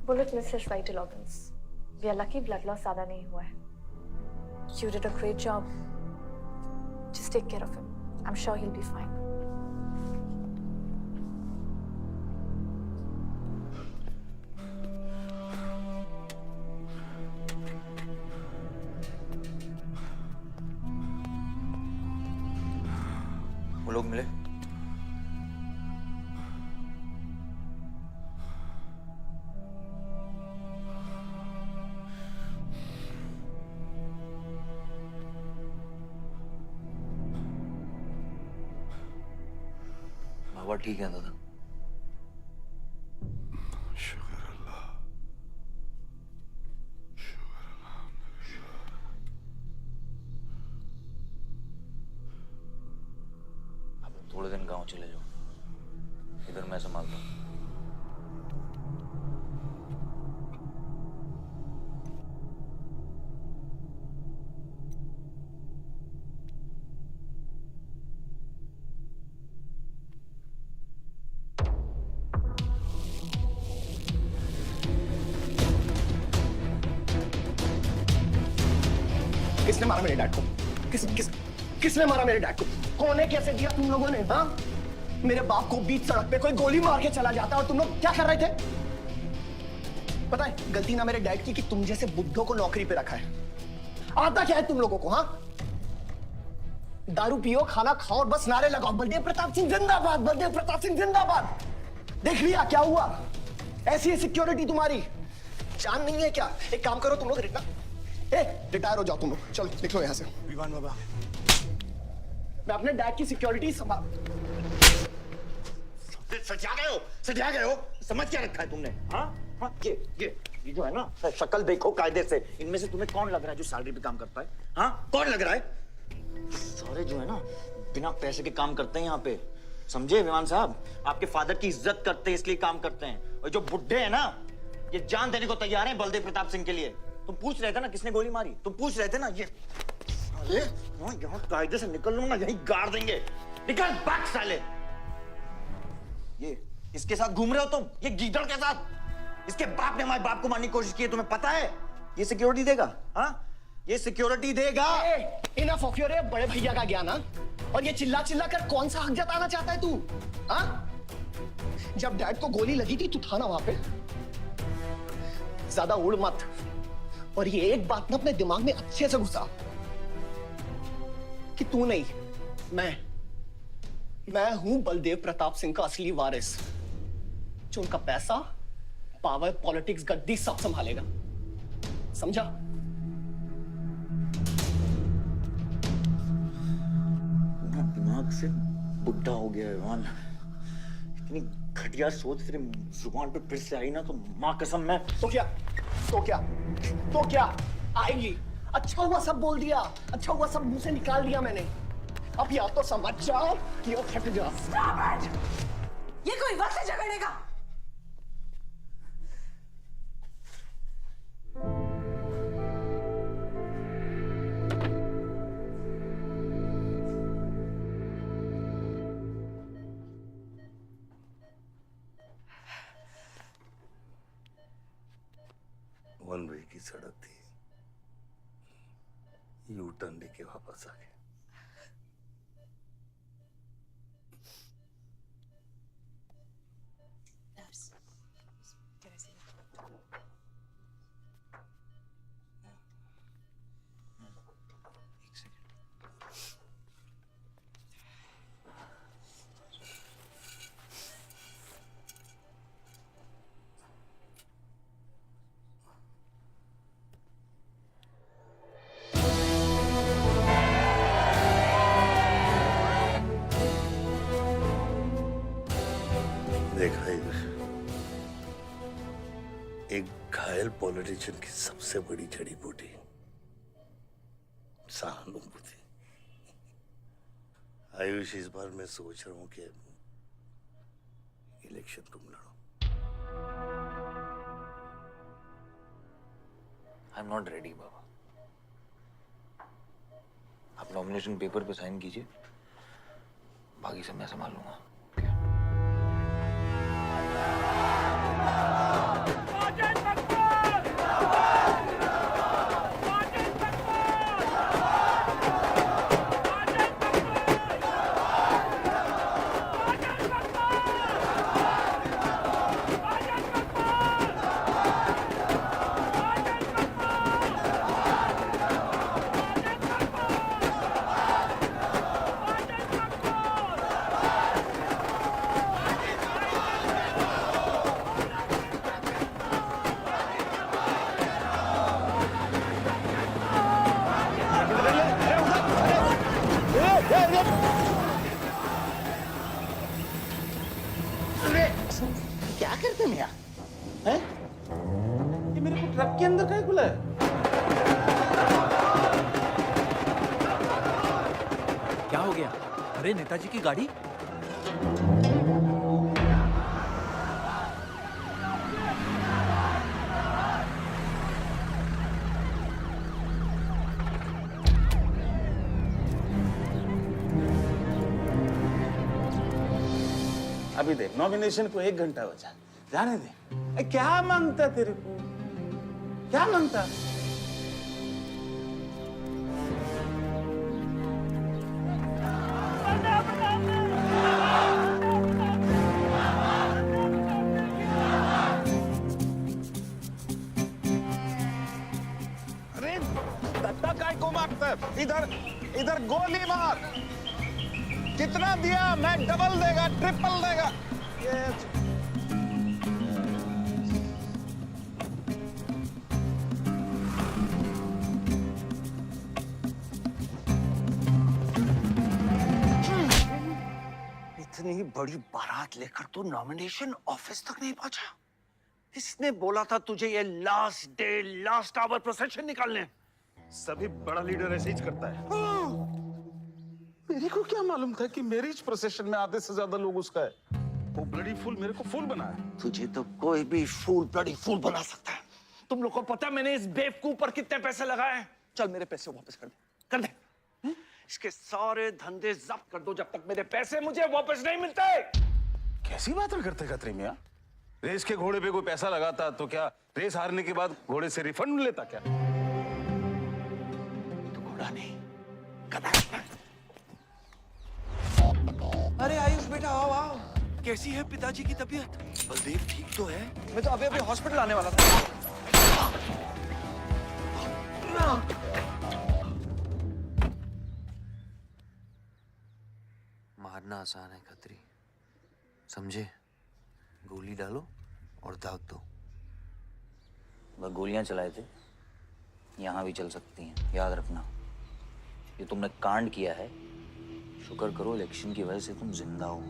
Bullet misses vital organs. We are lucky blood loss ज्यादा नहीं हुआ है। You did a great job. Just take care of him. I'm sure he'll be fine. वो लोग मिले? बाबा ठीक है दादा? शुक्र अल्लाह, अब थोड़े दिन गांव चले जाओ, इधर मैं संभालता हूँ। किसने मारा मेरे डैड को? किसने मारा मेरे डैड को? कौन है? कैसे दिया तुम लोगों ने? हाँ, मेरे बाप को बीच सड़क पे कोई गोली मार के चला जाता और तुम लोग क्या कर रहे थे? पता है गलती ना मेरे डैड की कि तुम जैसे बुड्ढों को नौकरी पे रखा है। आता क्या है तुम लोगों को? हाँ, दारू पियो, खाना खाओ और बस नारे लगाओ, बलदेव प्रताप सिंह जिंदाबाद, बलदेव प्रताप सिंह जिंदाबाद। देख लिया क्या हुआ? ऐसी है सिक्योरिटी तुम्हारी। जान नहीं है क्या? एक काम करो तुम लोग, रिटायर हो जाओ तुम लोग, चलो निकलो यहाँ से। विवान बाबा, मैं अपने डैड की सिक्योरिटी संभाल। सजा गए हो? समझ क्या रखा है तुमने? हाँ, ये जो है ना, शक्ल देखो कायदे से। इनमें से तुम्हें कौन लग रहा है जो सैलरी पे काम करता है? हाँ, कौन लग रहा है? सारे जो है ना बिना पैसे के काम करते हैं यहाँ पे, समझे विमान साहब? आपके फादर की इज्जत करते हैं इसलिए काम करते हैं। और जो बुड्ढे हैं ना, ये जान देने को तैयार हैं बलदेव प्रताप सिंह के लिए। तुम पूछ रहे थे ना किसने गोली मारी? तुम पूछ रहे थे ना? ये अरे यहाँ कायदे से निकल लूंगा, यहीं गाड़ देंगे। निकल भाग साले। ये इसके साथ घूम रहे हो तुम, ये गीदड़ के साथ। इसके बाप ने हमारे बाप को मारने की कोशिश की है, तुम्हें पता है? ये सिक्योरिटी देगा? हाँ, ये सिक्योरिटी देगा। इनफ ऑफ योर बड़े भैया का ज्ञान। और ये चिल्ला चिल्ला कर कौन सा हक जताना चाहता है तू? हाँ, जब डैड को गोली लगी थी तू था ना वहां पे? ज्यादा उड़ मत। और ये एक बात ना अपने दिमाग में अच्छे से घुसा कि तू नहीं, मैं हूं बलदेव प्रताप सिंह का असली वारिस, जो उनका पैसा, पावर, पॉलिटिक्स, गद्दी सब संभालेगा। समझा? दिमाग से बुढ़ा हो गया है विमान। इतनी घटिया सोच तेरे जुबान पे फिर से आई ना तो मां कसम मैं तो क्या आएगी? अच्छा हुआ सब बोल दिया, अच्छा हुआ सब मुंह से निकाल दिया मैंने। अब या तो समझ जाओ या फट जाओ। ये कोई वक्त है झगड़ने का? वन वे की सड़क थी, यू टर्न लेके वापस आ गए। पॉलिटिशियन की सबसे बड़ी जड़ी बूटी सहानुभूति। आयुष, इस बार मैं सोच रहा हूं कि इलेक्शन तुम लड़ो। आई एम नॉट रेडी बाबा। आप नॉमिनेशन पेपर पे साइन कीजिए, बाकी सब मैं संभाल लूंगा। क्या करते हैं यहाँ? हैं? ये मेरे को ट्रक के अंदर क्या खुला है? क्या हो गया? अरे नेताजी की गाड़ी। अभी देख, नॉमिनेशन को 1 घंटा बचा, जाने दे। क्या मांगता तेरे को? क्या मांगता? अरे दत्ता काय को मारता है? इधर गोली मार। कितना दिया? मैं डबल देगा, ट्रिपल देगा। इतनी बड़ी बारात लेकर तू नॉमिनेशन ऑफिस तक नहीं पहुंचा। इसने बोला था तुझे ये last day last hour procession निकालने। सभी बड़ा लीडर ऐसे ही करता है। मेरे को क्या मालूम था कि मैरिज प्रोसेशन में आधे से ज्यादा लोग उसका है। वो ब्लडी फूल मेरे को फूल बना है। तुझे तो कोई भी फूल ब्लडी फूल बना सकता है। तुम लोग को पता है मैंने इस बेवकूफ पर कितने पैसे लगाए हैं? चल मेरे पैसे वापस कर दे, कर दे। इसके सारे धंधे जब्त कर दो जब तक मेरे पैसे मुझे वापस नहीं मिलते। कैसी बातें करते खतरे मियां? रेस के घोड़े पे कोई पैसा लगाता तो क्या रेस हारने के बाद घोड़े से रिफंड लेता क्या? तो घोड़ा नहीं, गधा। अरे आयुष बेटा, आओ आओ। कैसी है पिताजी की तबीयत? बलदेव ठीक तो है? मैं तो अभी हॉस्पिटल आने वाला था। मारना आसान है खत्री, समझे? गोली डालो और दाग दो। वह गोलियां चलाए थे, यहां भी चल सकती हैं, याद रखना। ये तुमने कांड किया है, शुक्र करो इलेक्शन की वजह से तुम जिंदा हो।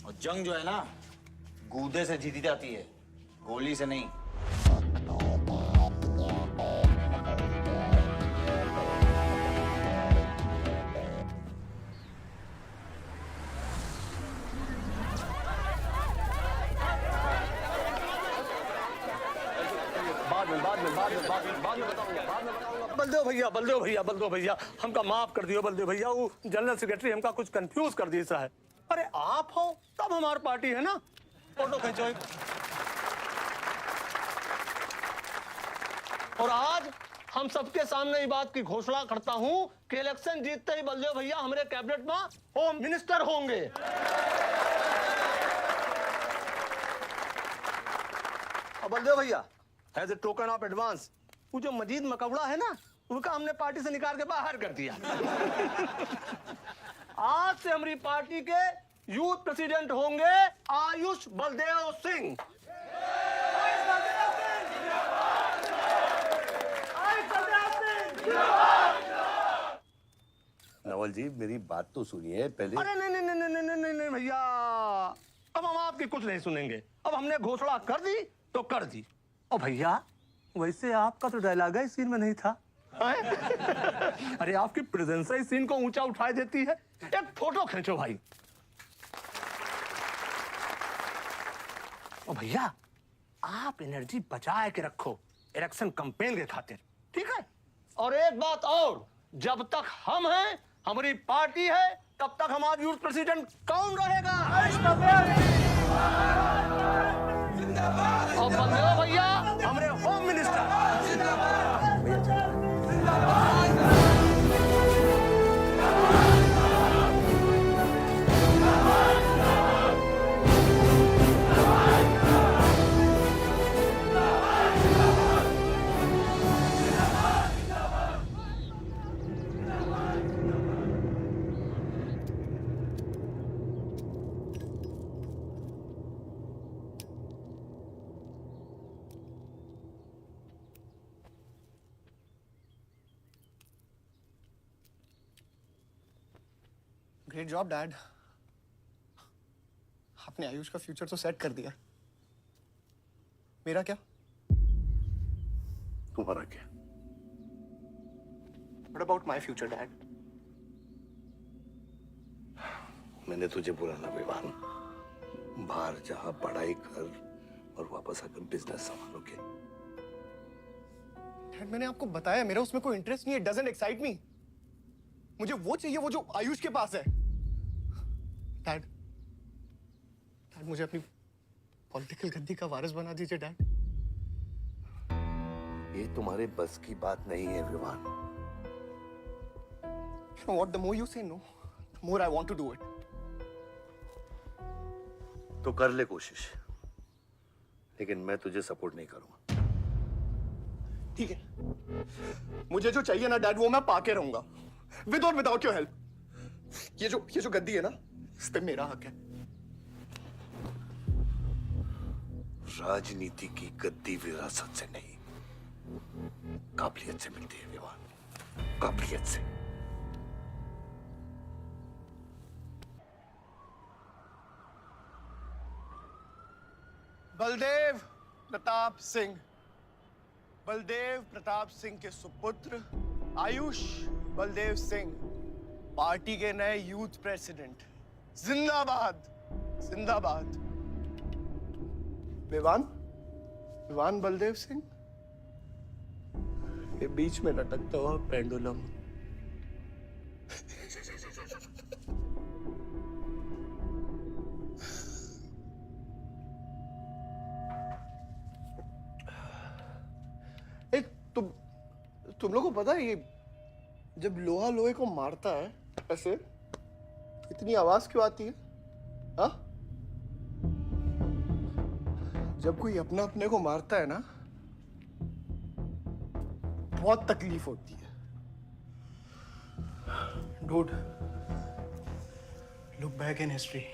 और जंग जो है ना, गूदे से जीती जाती है, गोली से नहीं। बलदेव भैया हमका माफ कर दियो। बलदेव भैया वो जनरल सेक्रेटरी हमका कुछ कंफ्यूज कर दिया है। अरे आप हो तब हमारी पार्टी है ना। फोटो खींचो। और आज हम सबके सामने ये बात की घोषणा करता हूं कि इलेक्शन जीतते ही बलदेव भैया हमारे कैबिनेट में होम मिनिस्टर होंगे। और बलदेव भैया as a token of advance वो जो मजीद मकबड़ा है ना, उनका हमने पार्टी से निकाल के बाहर कर दिया। आज से हमारी पार्टी के यूथ प्रेसिडेंट होंगे आयुष बलदेव सिंह। नवल जी मेरी बात तो सुनिए पहले। अरे नहीं नहीं नहीं नहीं नहीं नहीं नहीं भैया, अब हम आपकी कुछ नहीं सुनेंगे। अब हमने घोषणा कर दी तो कर दी। और भैया वैसे आपका तो डायलॉग इस सीन में नहीं था। अरे आपकी प्रेजेंस इस सीन को ऊंचा उठा देती है। एक फोटो खींचो भाई। और भैया आप एनर्जी बचा के रखो इलेक्शन कैंपेन के खातिर, ठीक है? और एक बात और, जब तक हम हैं, हमारी पार्टी है, तब तक हमारा यूथ प्रेसिडेंट कौन रहेगा? और बंदे हो भैया हमारे home minister. Great job dad. आपने आयुष का फ्यूचर तो सेट कर दिया। मेरा क्या? तुम्हारा क्या? What about my future, Dad? मैंने तुझे बोला ना विवान, बाहर जहाँ पढ़ाई कर और वापस आकर बिजनेस संभालोगे। डैड मैंने आपको बताया मेरा उसमें कोई इंटरेस्ट नहीं है। Doesn't excite me. मुझे वो चाहिए वो जो आयुष के पास है। डैड मुझे अपनी पॉलिटिकल गद्दी का वारिस बना दीजिए डैड। ये तुम्हारे बस की बात नहीं है Vivaan. You know what? The more you say no, the more I want to do it. तो कर ले कोशिश, लेकिन मैं तुझे सपोर्ट नहीं करूंगा। ठीक है, मुझे जो चाहिए ना डैड वो मैं पाके रहूंगा, विद और विदाउट योर हेल्प। ये जो गद्दी है ना, इस पे मेरा हक है। राजनीति की गद्दी विरासत से नहीं, काबिलियत से मिलती है विवान, काबिलियत से। बलदेव प्रताप सिंह, बलदेव प्रताप सिंह के सुपुत्र आयुष बलदेव सिंह पार्टी के नए यूथ प्रेसिडेंट। जिंदाबाद जिंदाबाद। विवान बलदेव सिंह, ये बीच में लटकता हुआ पेंडुलम। एक तुम लोगों को पता है ये जब लोहा लोहे को मारता है ऐसे इतनी आवाज क्यों आती है? हाँ? जब कोई अपना अपने को मारता है ना बहुत तकलीफ होती है। Dude, look back in history.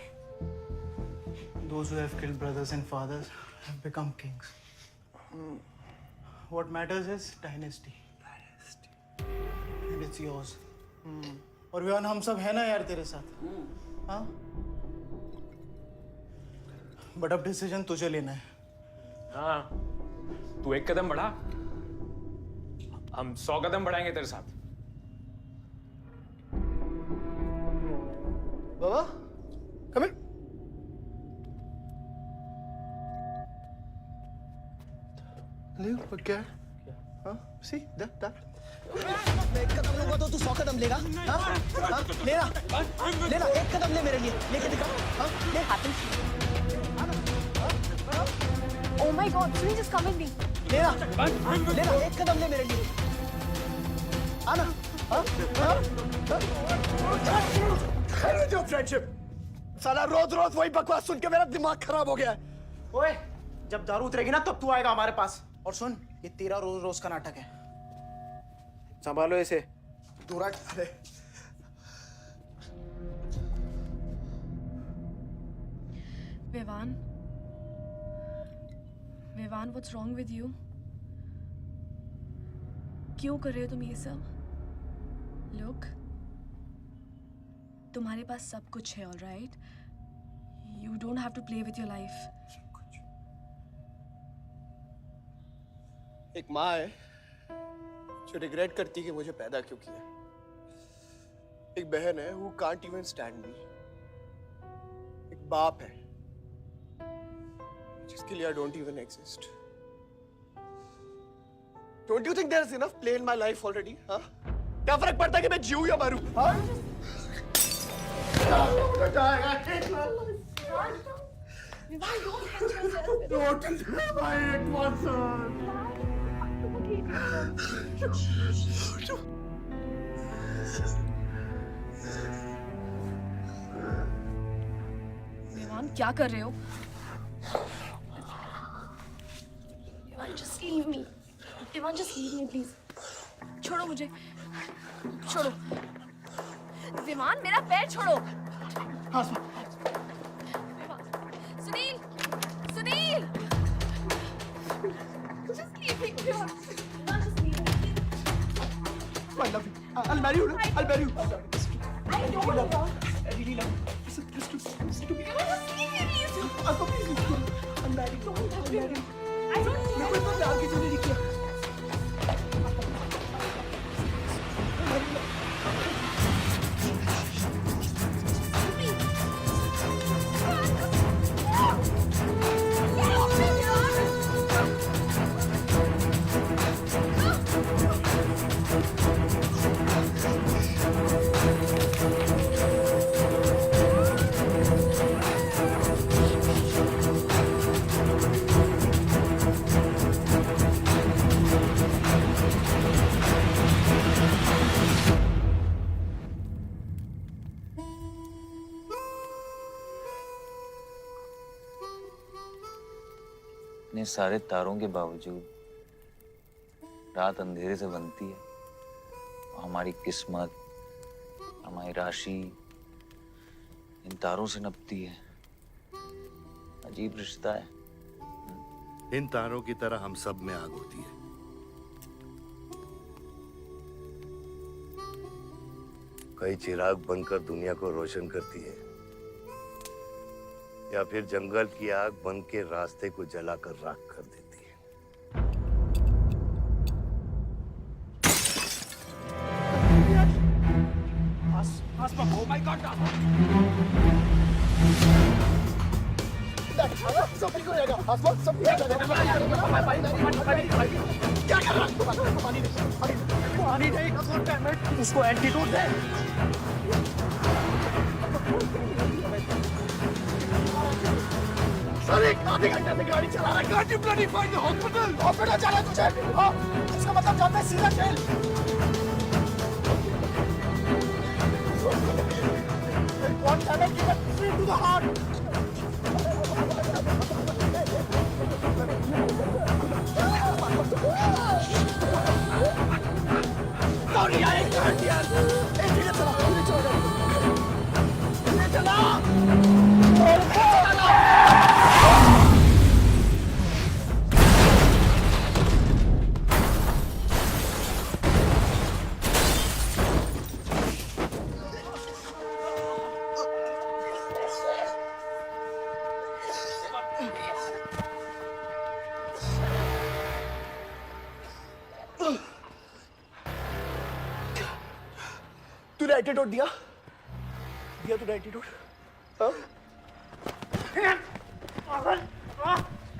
Those who have killed brothers and fathers have become kings. What matters is dynasty. And it's yours. और विवान हम सब है ना यार तेरे साथ। हाँ? बट अब डिसीजन तुझे लेना है। हाँ, तू एक कदम बढ़ा, हम 100 कदम बढ़ाएंगे तेरे साथ। बाबा, come here. ले क्या है? हाँ? See, that. मैं एक कदम लूंगा तो तू 100 कदम लेगा? हाँ? हाँ? लेना, एक कदम ले मेरे लिए, लेके दिखा। हाँ? ले। Oh my God, Sunny, just come with me. लेना, एक कदम ले मेरे लिए। आना, हाँ? खैर जो फ्रेंडशिप, साला रोज वही बकवास सुन के मेरा दिमाग खराब हो गया है। ओए, जब दारू उतरेगी ना तब तू आएगा हमारे पास। और सुन, ये तेरा रोज का नाटक है। संभालो इसे। दूर हट। Vivaan, what's wrong with you? क्यों कर रहे हो तुम ये सब? Look, तुम्हारे पास सब कुछ है, alright? You don't have to play with your life. एक माँ है जो रिग्रेट करती कि मुझे पैदा क्यों किया। एक बहन है who can't even stand me। एक बाप है जिसके लिए I don't even exist। Don't you think there's enough play in my life already? हाँ? क्या फर्क पड़ता है कि मैं जीऊँ या मरूँ? हाँ? Don't leave my it once, विमान, क्या कर रहे हो? विमान, just leave me। विमान, just leave me, please। छोड़ो मुझे, छोड़ो। विमान, मेरा पैर छोड़ो। Sunil, Sunil, just leave me, विमान, just leave me। I love you। I'll marry you। I'll marry you। I don't love you। I really love you। Listen to me। Just leave me, please। I'll marry you। I'll marry you। Don't I'll marry you। I don't मैं कोई इतना प्यार किसी ने नहीं किया। इतने सारे तारों के बावजूद रात अंधेरे से बनती है और हमारी किस्मत, हमारी राशि इन तारों से नपती है। अजीब रिश्ता है। इन तारों की तरह हम सब में आग होती है। कई चिराग बनकर दुनिया को रोशन करती है, या फिर जंगल की आग बन के रास्ते को जलाकर राख कर देती है। Oh my God! सब ठीक हो जाएगा। आसमान सब ठीक हो जाएगा। क्या कर रहा है? पानी नहीं, उसको एंटीडोट दे। सर, एक आधे घंटे से गाड़ी चला रहा है। Can't you bloody find the hospital? Hospital जाना है तुझे? हाँ, इसका मतलब जाता है सीधा jail. One cannot give a free to the heart. Sorry, I can't hear. एक ही चला, पूरी चला। ये चला। तूने एंटीडोट दिया? दिया तूने एंटीडोट? हाँ?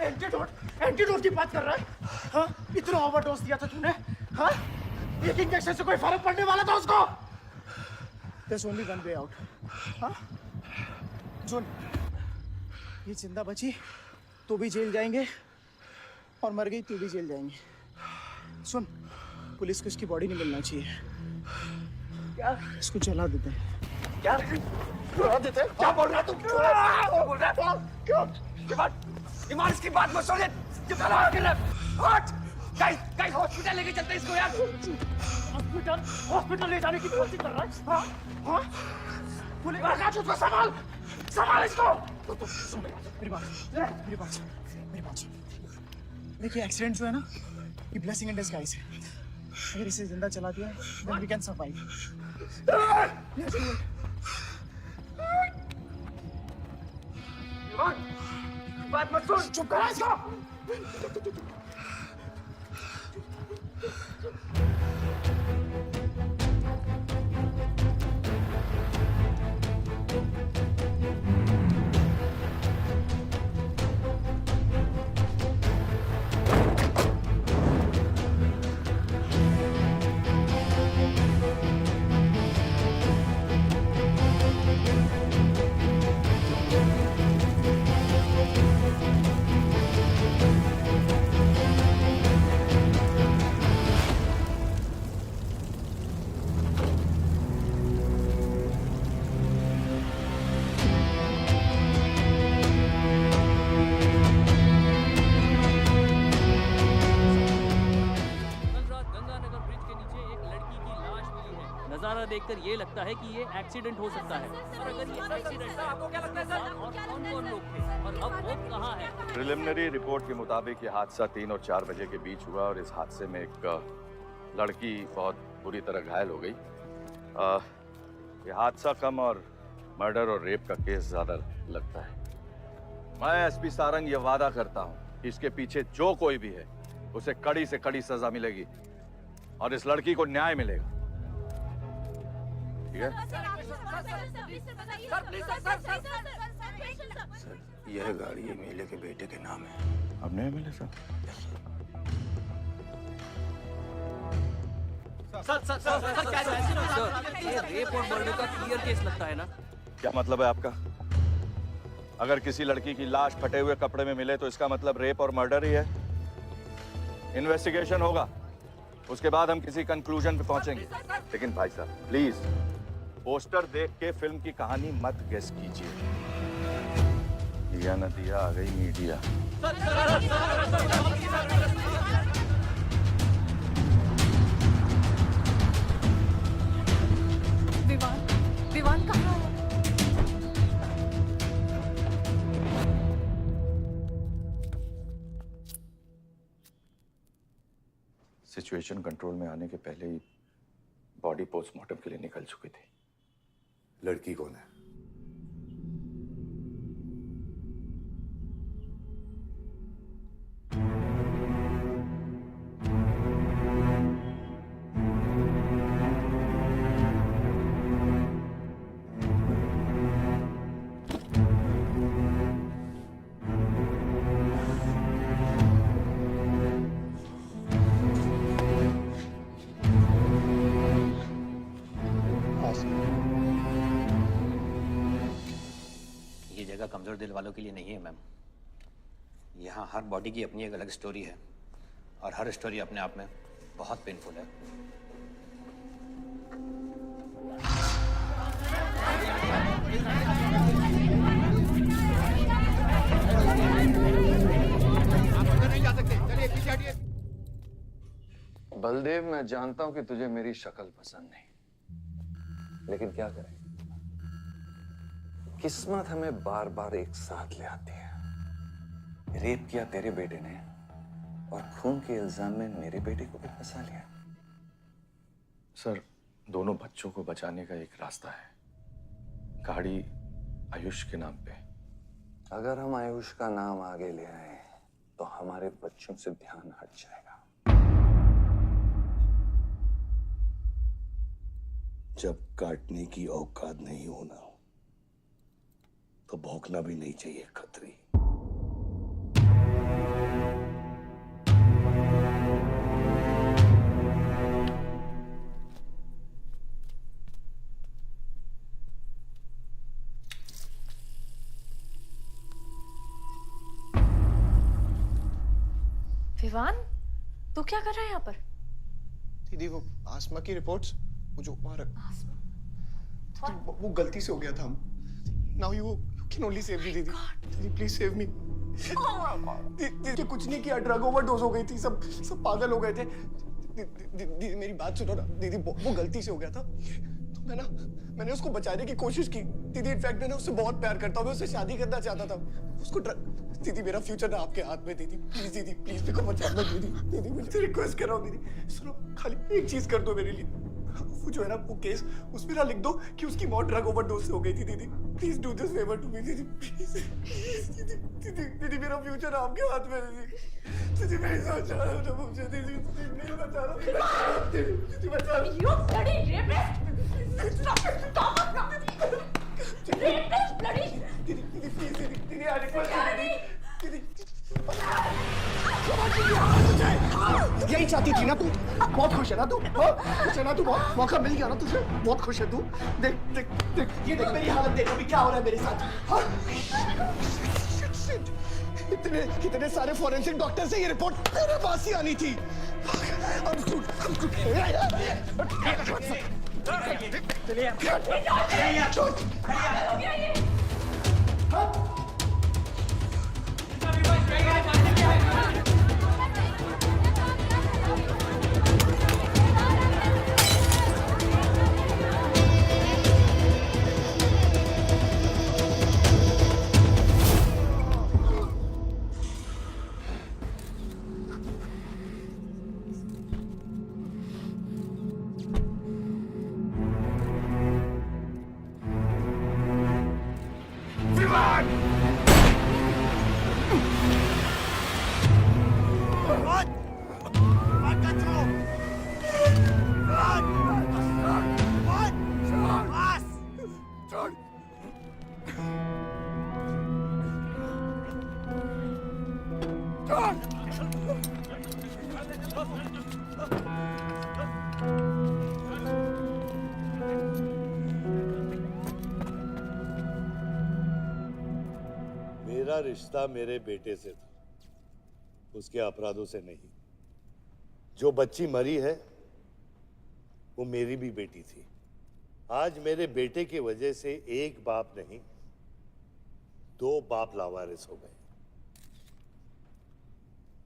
एंटीडोट की बात कर रहा है? हाँ? इतना ओवरडोज दिया था तूने? हाँ? एक इंजेक्शन से कोई फर्क पड़ने वाला था उसको? There's only one way out. हाँ? सुन, ये जिंदा बची तो भी जेल जाएंगे और मर गई तो भी जेल जाएंगे। सुन, पुलिस को इसकी बॉडी नहीं मिलना चाहिए। क्या? इसको जला देते हैं। क्या? जला देते हैं? क्या बोल रहा है तू? क्या बोल रहा है? क्यों? ईमान, इसकी बात मत सुनिए। जला कर रहा है। हट! गाइस, हॉस्पिटल लेके चलते हैं इसको यार। हॉस्पिटल ले जाने की कोशिश कर रहा है? हाँ? हाँ? पुलिस राज, उसको संभाल इसको। मेरी बात। देखिए, एक्सीडेंट जो है ना, ये ब्लेसिंग इन डिस्गाइज है। अगर इसे जिंदा चला दिया, then we can survive. बात मत सुन, चुप करा इसको। नजारा देखकर ये लगता है कि ये एक्सीडेंट हो सकता है। और अगर ये एक्सीडेंट है, आपको क्या लगता है सर? और कौन-कौन लोग थे और अब वो कहाँ है? प्रिलिमिनरी रिपोर्ट के मुताबिक ये हादसा 3 और 4 बजे के बीच हुआ और इस हादसे में एक लड़की बहुत बुरी तरह घायल हो गई। ये हादसा कम और मर्डर और रेप का केस ज्यादा लगता है। मैं एसपी सारंग ये वादा करता हूँ कि इसके पीछे जो कोई भी है उसे कड़ी से कड़ी सजा मिलेगी और इस लड़की को न्याय मिलेगा। ठीक है? सर, यह गाड़ी एमएलए के बेटे के नाम है। अब नहीं मिले सर? ये रेप और मर्डर का क्लियर केस लगता है ना? क्या मतलब है आपका? अगर किसी लड़की की लाश फटे हुए कपड़े में मिले तो इसका मतलब रेप और मर्डर ही है। इन्वेस्टिगेशन होगा, उसके बाद हम किसी कंक्लूजन पे पहुंचेंगे। लेकिन भाई साहब प्लीज पोस्टर देख के फिल्म की कहानी मत गेस कीजिए। दिया न दिया आ गई मीडिया। विवान कहाँ है? सिचुएशन कंट्रोल में आने के पहले ही बॉडी पोस्टमार्टम के लिए निकल चुकी थी। लड़की कौन है? ये जगह कमजोर दिल वालों के लिए नहीं है मैम। यहाँ हर बॉडी की अपनी एक अलग स्टोरी है और हर स्टोरी अपने आप में बहुत पेनफुल है। नहीं जा सकते, चलिए पीछे हटिए। बलदेव, मैं जानता हूं कि तुझे मेरी शक्ल पसंद नहीं, लेकिन क्या करें, किस्मत हमें बार बार एक साथ ले आती है। रेप किया तेरे बेटे ने और खून के इल्जाम में मेरे बेटे को भी फंसा लिया। सर, दोनों बच्चों को बचाने का एक रास्ता है। गाड़ी आयुष के नाम पे। अगर हम आयुष का नाम आगे ले आए तो हमारे बच्चों से ध्यान हट जाएगा। जब काटने की औकात नहीं होना तो भौंकना भी नहीं चाहिए खतरी। विवान, तू क्या कर रहा है यहाँ पर? दीदी वो आसमा की रिपोर्ट्स, वो जो वहाँ वो गलती से हो गया था। Now you can only save me दीदी। दीदी प्लीज सेव मी। दीदी कुछ नहीं किया, ड्रग ओवरडोज हो गई थी, सब पागल हो गए थे। दीदी मेरी बात सुनो ना दीदी, वो गलती से हो गया था तो मैंने उसको बचाने की कोशिश की दीदी। इनफैक्ट मैंने उससे बहुत प्यार करता हूँ, मैं उससे शादी करना चाहता था। उसको दीदी मेरा फ्यूचर ना आपके हाथ में दीदी। प्लीज दीदी, प्लीज मेरे को बचा दो दीदी। दीदी मैं रिक्वेस्ट कर रहा हूँ दीदी, सुनो खाली एक चीज कर दो मेरे लिए। वो जो है ना वो केस उसमें ना लिख दो कि उसकी मौत ड्रग ओवरडोज से हो गई थी। दीदी please do this favour to me दीदी, प्लीज दीदी मेरा फ्यूचर आपके हाथ में है दीदी मेरे साथ जा रहा है मुझे दीदी नहीं बचा रहा दीदी बचा रहा। You bloody rapist! Stop it! Stop it! Rapist! Bloody! दीदी प्लीज दीदी आई रिक्वेस्ट दीदी यही चाहती थी ना तू? बहुत खुश है ना तू? खुश है ना तू? बहुत मौका मिल गया ना तुझे? बहुत खुश है तू? देख देख देख ये देख मेरी हालत देख अभी क्या हो रहा है मेरे साथ। इतने सारे फॉरेंसिक डॉक्टर से ये रिपोर्ट तेरे पास ही आनी थी। मेरा रिश्ता मेरे बेटे से था, उसके अपराधों से नहीं। जो बच्ची मरी है वो मेरी भी बेटी थी। आज मेरे बेटे की वजह से एक बाप नहीं 2 बाप लावारिस हो गए।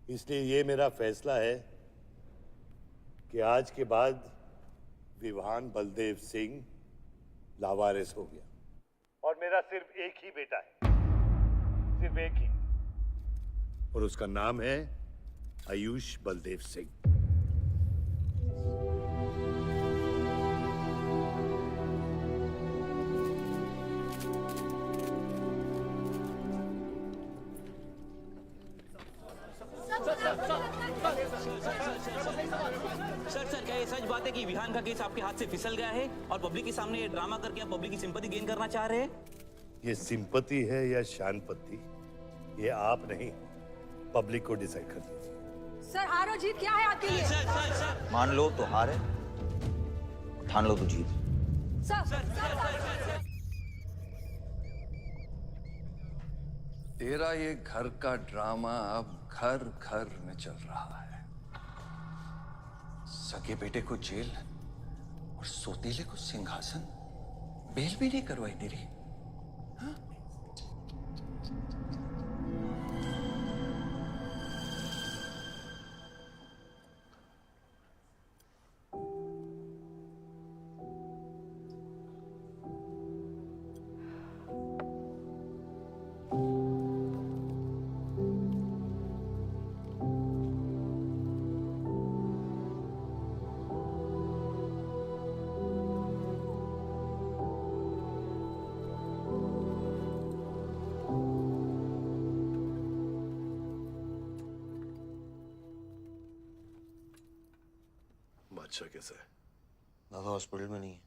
इसलिए ये मेरा फैसला है कि आज के बाद विवान बलदेव सिंह लावारिस हो गया और मेरा सिर्फ एक ही बेटा है, सिर्फ एक ही, और उसका नाम है आयुष बलदेव सिंह। सर क्या ये सच बात है कि विहान का केस आपके हाथ से फिसल गया है और पब्लिक के सामने ये ड्रामा करके आप पब्लिक की सिंपैथी गेन करना चाह रहे हैं? ये सिंपैथी है या शानपत्ती, ये आप नहीं पब्लिक को डिसाइड कर दीजिए। सर हार और जीत क्या है आपके लिए? मान लो तो हार है, ठान लो तो जीत। सर तेरा ये घर का ड्रामा अब घर घर में चल रहा है। सगे बेटे को जेल और सोतेले को सिंहासन, बेल भी नहीं करवाई तेरी। हाँ? बादशाह कैसा है? बाबा हॉस्पिटल में नहीं है,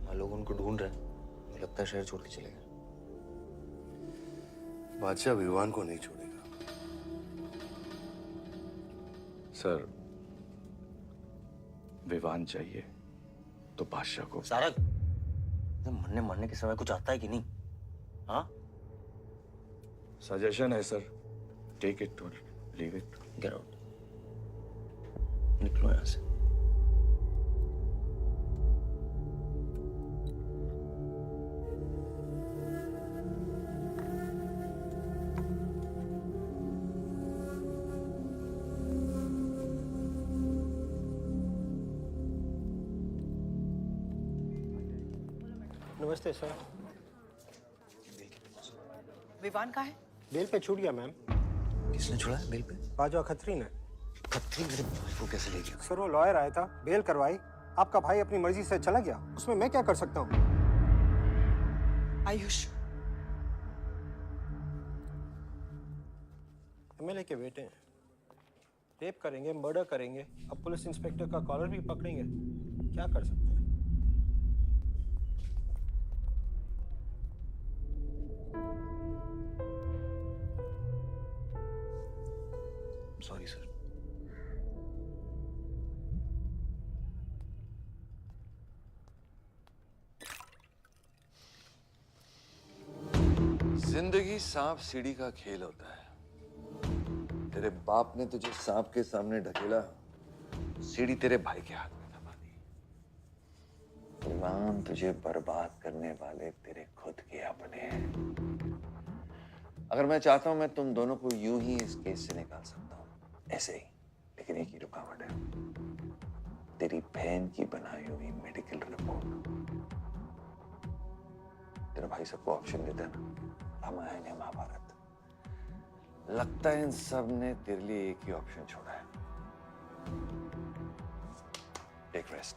वहाँ लोग उनको ढूंढ रहे हैं, मुझे लगता है शहर छोड़ के चले गए। बादशाह विवान को नहीं छोड़ेगा। सर विवान चाहिए तो बादशाह को। सारंग, मरने मरने के समय कुछ आता है कि नहीं? हाँ? सजेशन है सर, टेक इट और लीव इट। गेट आउट, निकलो यहाँ से। नमस्ते सर। विवान कहाँ है? बेल पे छूट गया मैम। किसने छोड़ा है बेल पे? बाजवा खत्री ने। खत्री मेरे भाई को कैसे ले गया? सर वो लॉयर आया था, बेल करवाई, आपका भाई अपनी मर्जी से चला गया, उसमें मैं क्या कर सकता हूँ? आयुष, एमएलए के बेटे हैं, रेप करेंगे, मर्डर करेंगे, अब पुलिस इंस्पेक्टर का कॉलर भी पकड़ेंगे, क्या कर सकते हैं? Sorry sir. जिंदगी सांप सीढ़ी का खेल होता है। तेरे बाप ने तुझे सांप के सामने ढकेला, सीढ़ी तेरे भाई के हाथ में दबा दी। गुलाम तुझे बर्बाद करने वाले तेरे खुद के अपने हैं। अगर मैं चाहता हूं मैं तुम दोनों को यूं ही इस केस से निकाल सकता हूं, ऐसे ही, लेकिन एक ही रुकावट है, तेरी बहन की बनाई हुई मेडिकल रिपोर्ट। तेरा भाई सबको ऑप्शन देता है ना, रामायण या महाभारत। लगता है इन सब ने तेरे लिए एक ही ऑप्शन छोड़ा है, take rest.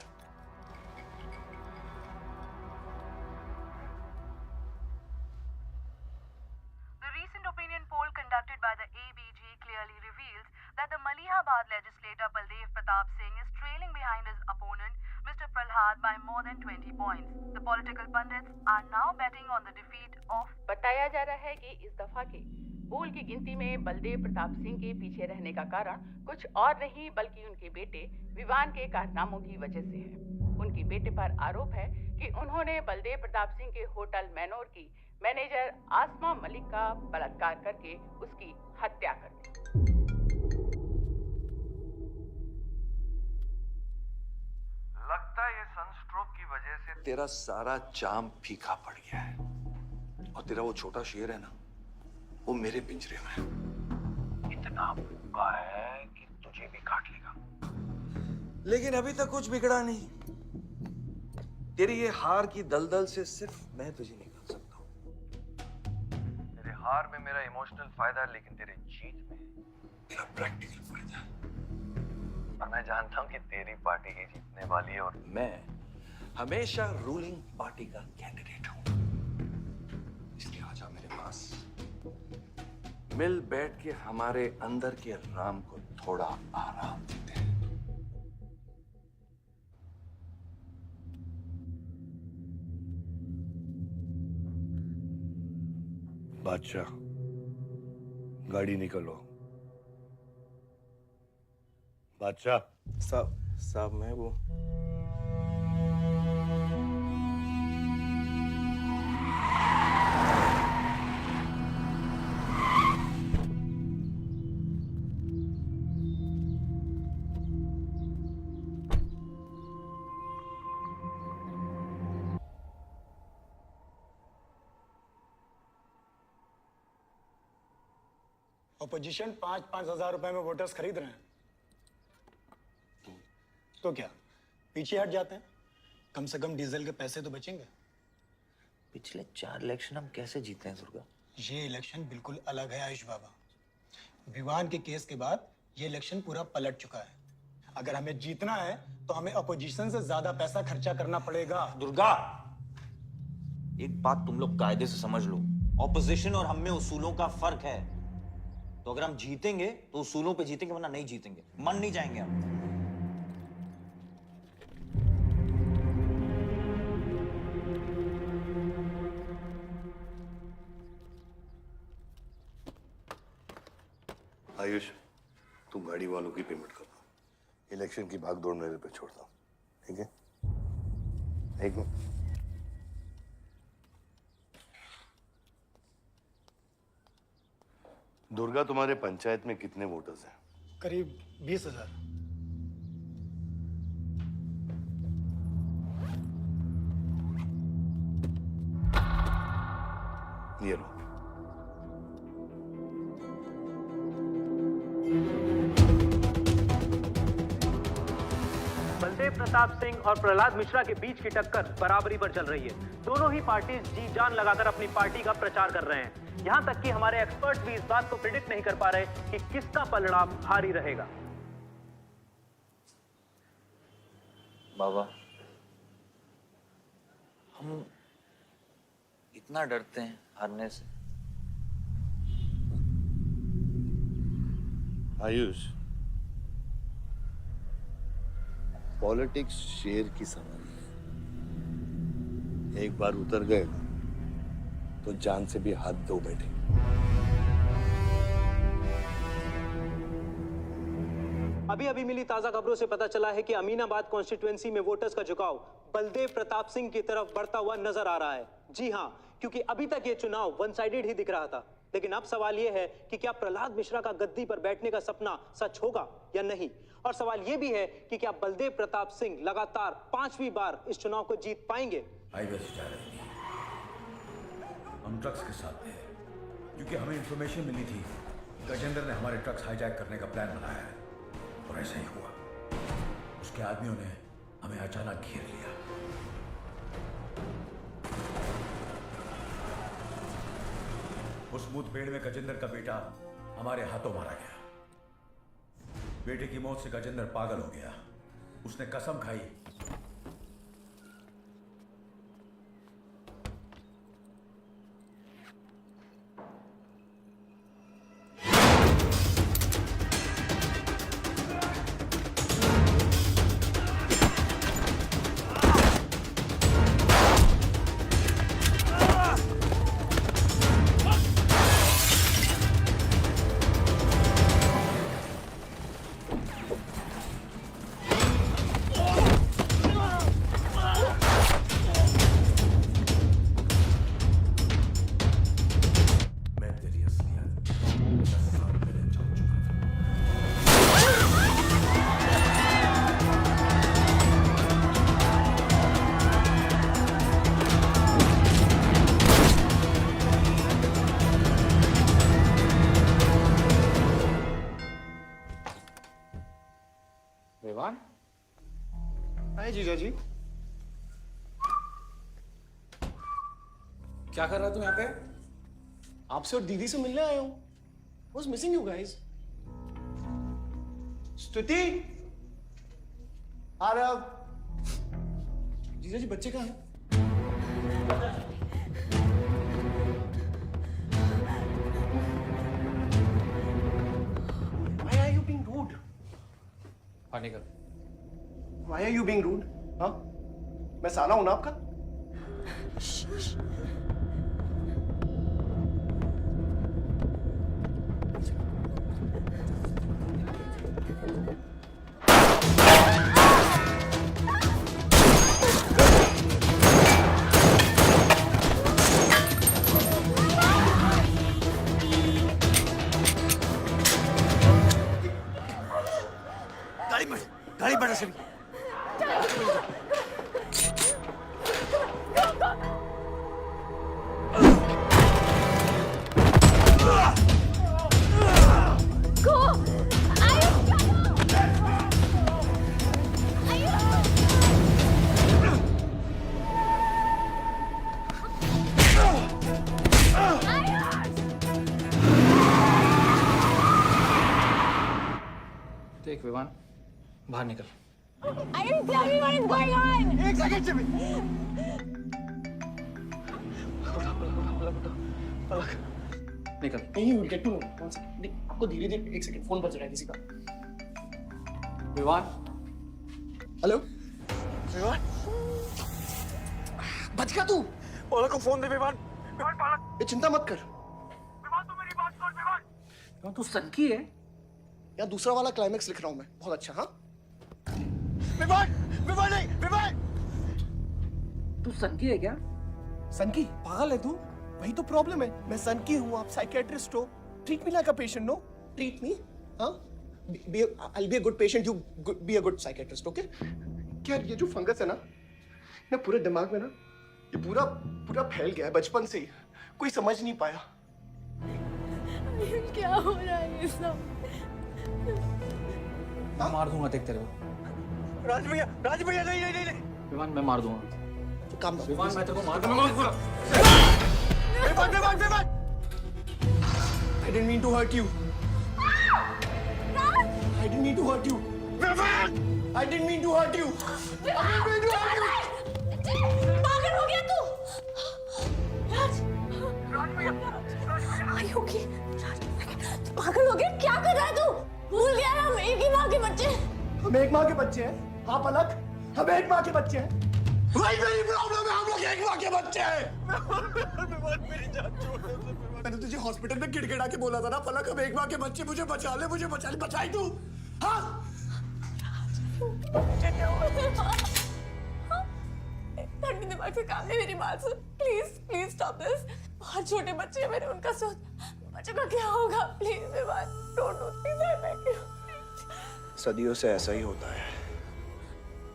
The recent opinion poll conducted by the ABG clearly reveals that the Malihabad legislator Baldev Pratap Singh is trailing behind his opponent, Mr. Prahlad, by more than 20 points. The political pundits are now betting on the defeat of. बताया जा रहा है कि इस दफा के पोल की गिनती में बलदेव प्रताप सिंह के पीछे रहने का कारण कुछ और नहीं बल्कि उनके बेटे विवान के कारनामों की वजह से है। उनके बेटे पर आरोप है कि उन्होंने बलदेव प्रताप सिंह के होटल मैनोर की मैनेजर आसमा मलिक का बलात्कार करके उसकी हत्या कर दी। लगता है ये सनस्ट्रोक की वजह से तेरा सारा चाम फीका पड़ गया है, और तेरा वो छोटा शेर है ना, वो मेरे पिंजरे में है। इतना भूखा है कि तुझे भी काट लेगा। लेकिन अभी तक कुछ बिगड़ा नहीं। तेरी ये हार की दलदल से सिर्फ मैं तुझे निकाल सकता हूँ। तेरे हार में मेरा इमोशनल फायदा है, लेकिन तेरे जीत में मेरा प्रैक्टिकल फायदा है। और मैं जानता हूँ कि तेरी पार्टी ही जीतने वाली है, और मैं हमेशा रूलिंग पार्टी का कैंडिडेट हूँ। इसलिए आजा मेरे पास, मिल बैठ के हमारे अंदर के राम को थोड़ा आराम देते हैं। बादशाह, गाड़ी निकलो। बादशाह साहब मैं वो अपोजिशन 5-5 हजार रुपए में वोटर्स खरीद रहे हैं, तो क्या पीछे हट जाते हैं? कम से कम डीजल के पैसे तो बचेंगे। पिछले 4 इलेक्शन हम कैसे जीते हैं दुर्गा? ये इलेक्शन बिल्कुल अलग है आयुष बाबा। विवान के केस के बाद ये इलेक्शन पूरा पलट चुका है। अगर हमें जीतना है तो हमें अपोजिशन से ज्यादा पैसा खर्चा करना पड़ेगा। दुर्गा, एक बात तुम लोग कायदे से समझ लो, ऑपोजिशन और हम में उसूलों का फर्क है। तो अगर हम जीतेंगे तो उसूलों पे जीतेंगे, वरना नहीं जीतेंगे, मन नहीं जाएंगे हम। आयुष, तुम गाड़ी वालों की पेमेंट कर दो। इलेक्शन की भागदौड़ मेरे पे छोड़ दो, ठीक है? एक मिनट। दुर्गा, तुम्हारे पंचायत में कितने वोटर्स हैं? करीब 20,000। ये लो। बलदेव प्रताप सिंह और प्रहलाद मिश्रा के बीच की टक्कर बराबरी पर चल रही है। दोनों ही पार्टी जी जान लगाकर अपनी पार्टी का प्रचार कर रहे हैं। यहां तक कि हमारे एक्सपर्ट भी इस बात को प्रिडिक्ट नहीं कर पा रहे कि किसका परिणाम भारी रहेगा। बाबा, हम इतना डरते हैं हारने से। आयुष, पॉलिटिक्स शेर की सवारी है। एक बार उतर गए ना तो जान से भी हाथ धो बैठे। अभी अभी मिली ताजा खबरों से पता चला है कि अमीनाबाद कॉन्स्टिट्यूएंसी में वोटर्स का झुकाव बलदेव प्रताप सिंह की तरफ बढ़ता हुआ नजर आ रहा है। जी हां, क्योंकि अभी तक ये चुनाव वन साइडेड ही दिख रहा था, लेकिन अब सवाल ये है कि क्या प्रहलाद मिश्रा का गद्दी पर बैठने का सपना सच होगा या नहीं। और सवाल ये भी है कि क्या बलदेव प्रताप सिंह लगातार 5वीं बार इस चुनाव को जीत पाएंगे। हाईवे से जा रहे थे, हम ट्रक्स के साथ थे, क्योंकि हमें इंफॉर्मेशन मिली थी गजेंद्र ने हमारे ट्रक्स हाईजैक करने का प्लान बनाया है, और ऐसा ही हुआ। उसके आदमियों ने हमें अचानक घेर लिया। उस मुठभेड़ में गजेंद्र का बेटा हमारे हाथों मारा गया। बेटे की मौत से गजेंद्र पागल हो गया। उसने कसम खाई विवान। हाय जीजा जी। क्या कर रहा तू यहाँ पे? आपसे और दीदी से मिलने आया हूँ। Was missing you guys. स्तुति, आरव। जीजा जी बच्चे कहाँ हैं? Why are you being rude? पानी कर। Why are you being rude? हाँ? मैं साला हूं ना आपका? गाड़ी बढ़ा सभी। देख विवान, बाहर निकल। Ayush, tell me what is going on. एक सेकंड से भी। निकल। नहीं, you get to know. One second. नहीं, आपको धीरे धीरे एक सेकंड फोन बज रहा है किसी का। विवान। हेलो। विवान। बच गया तू। पलक को फोन दे विवान। विवान पलक। ये चिंता मत कर। विवान तू मेरी बात सुन विवान। विवान तू सनकी है? या दूसरा वाला क्लाइमेक्स लिख रहा हूँ मैं। बहुत अच्छा हाँ। विवान, विवान नहीं, विवान। तू सनकी है क्या? सनकी? पागल है तू? वही तो प्रॉब्लम है। मैं सनकी हूँ, आप साइकियाट्रिस्ट हो। Treat me like a patient, no? Treat me, हाँ? I'll be a good patient, you be a good psychiatrist, okay? क्या ये जो फंगस है ना पूरे दिमाग में ना, ये पूरा फैल गया है बचपन से ही। कोई समझ नहीं पाया। क्या हो रहा है ये सब? मैं मार दूंगा देख तेरे को। राज भैया नहीं। विवान मैं मार दूंगा। काम दो। विवान मैं तेरे को मार दूंगा। Vivaan. I didn't mean to hurt you. I didn't mean to hurt you. Vivaan! I didn't mean to hurt you. I didn't mean to hurt you. पागल हो गया तू? राज, Are you okay? राज, पागल हो गया? क्या कर रहा है तू? भूल गया हम एक ही माँ के बच्चे। हम एक माँ के बच्चे हैं। आप अलग, हम एक माँ के बच्चे हैं। वही मेरी प्रॉब्लम है, हम लोग एक माँ के बच्चे हैं। मेरी जान छोड़ दे। मैंने तुझे हॉस्पिटल में गिड़गिड़ा के बोला था ना पलक, हम एक माँ के बच्चे, मुझे बचा ले, मुझे बचा ले, बचाई तू? हाँ? ठंडी दिमाग से काम नहीं, मेरी बात सुन। Please stop this. बहुत छोटे बच्चे हैं मेरे, उनका सोच बच्चों का क्या होगा? Please Vivaan, don't do this, I beg you. सदियों से ऐसा ही होता है,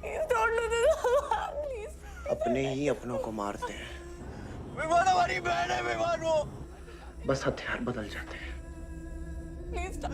please don't do this, please. अपने ही अपनों को मारते हैं। विमान हमारी बहन है, विमान वो। बस हथियार बदल जाते हैं। Please stop.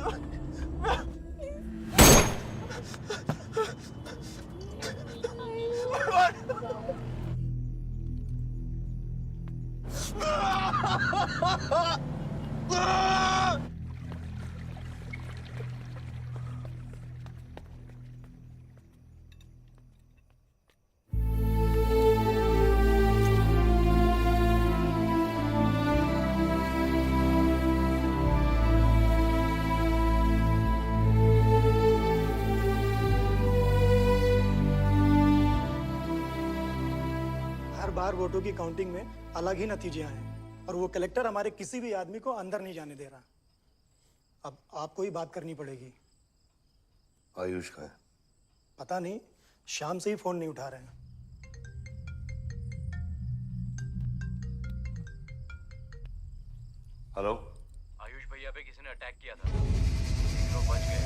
बार वोटों की काउंटिंग में अलग ही नतीजे आए और वो कलेक्टर हमारे किसी भी आदमी को अंदर नहीं जाने दे रहा। अब आपको ही बात करनी पड़ेगी। आयुष का है? पता नहीं, शाम से ही फोन नहीं उठा रहे हैं। हेलो, आयुष भैया पे किसी ने अटैक किया था, लोग बच गए।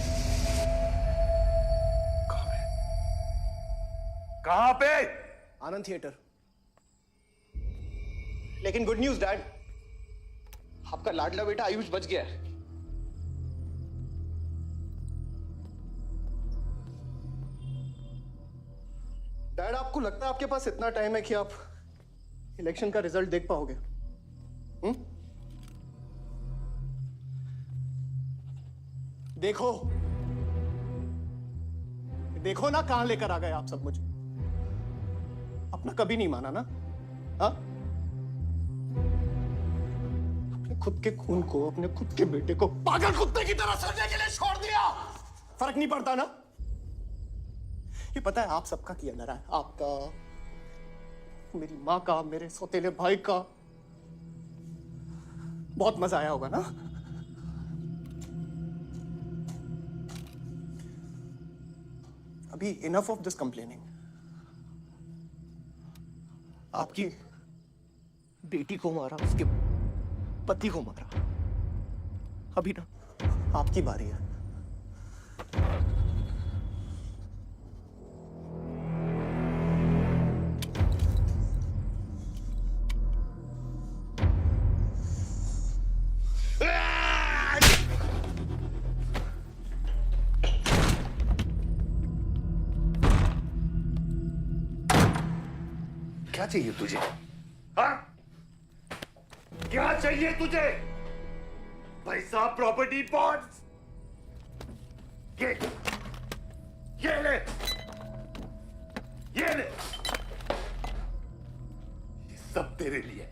कहाँ पे? आनंद थिएटर। लेकिन गुड न्यूज डैड, आपका लाडला बेटा आयुष बच गया है। डैड, आपको लगता है आपके पास इतना टाइम है कि आप इलेक्शन का रिजल्ट देख पाओगे? देखो देखो ना, कहां लेकर आ गए आप सब मुझे। अपना कभी नहीं माना ना? हाँ, खुद के खून को, अपने खुद के बेटे को पागल कुत्ते की तरह सड़ने के लिए छोड़ दिया। फर्क नहीं पड़ता ना? ये पता है आप सबका किया ना है, आपका, मेरी माँ का, मेरे सौतेले भाई का। बहुत मजा आया होगा ना? अभी इनफ ऑफ दिस कंप्लेनिंग। आपकी बेटी को मारा, उसके पति को मारा, अभी ना आपकी बारी है। क्या चाहिए तुझे? हाँ? क्या चाहिए तुझे? पैसा, प्रॉपर्टी, बॉन्ड्स? ये ले, ये ले। ये सब तेरे लिए,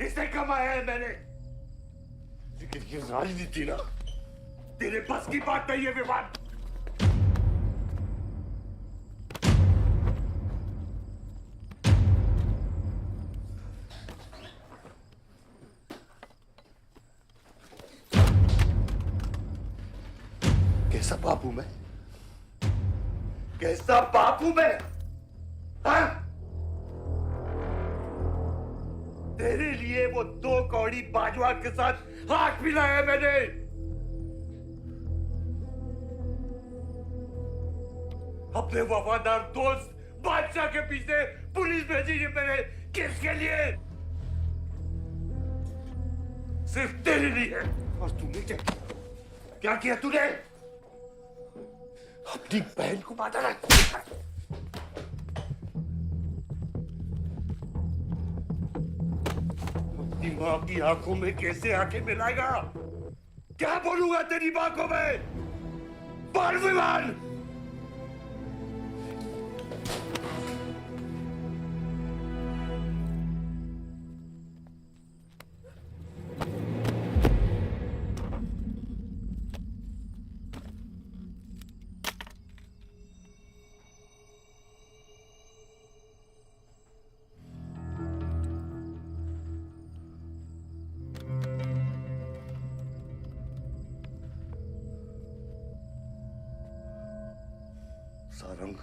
इसे कमाया है मैंने। लेकिन ये राजनीति ना तेरे बस की बात नहीं है विवान। कैसा बाप हूं मैं? कैसा बाप हूं मैं? हाँ? तेरे लिए वो 2 कौड़ी बाजवा के साथ हाथ मिलाया मैंने। अपने वफादार दोस्त बादशाह के पीछे पुलिस भेजी है मैंने। किसके लिए? सिर्फ तेरे लिए। और तूने क्या किया तूने? अपनी बहन को मारा ना। अपनी मां की आंखों में कैसे आंखें मिलाएगा? क्या बोलूंगा तेरी मां को मैं? बोल विमान, सारंग,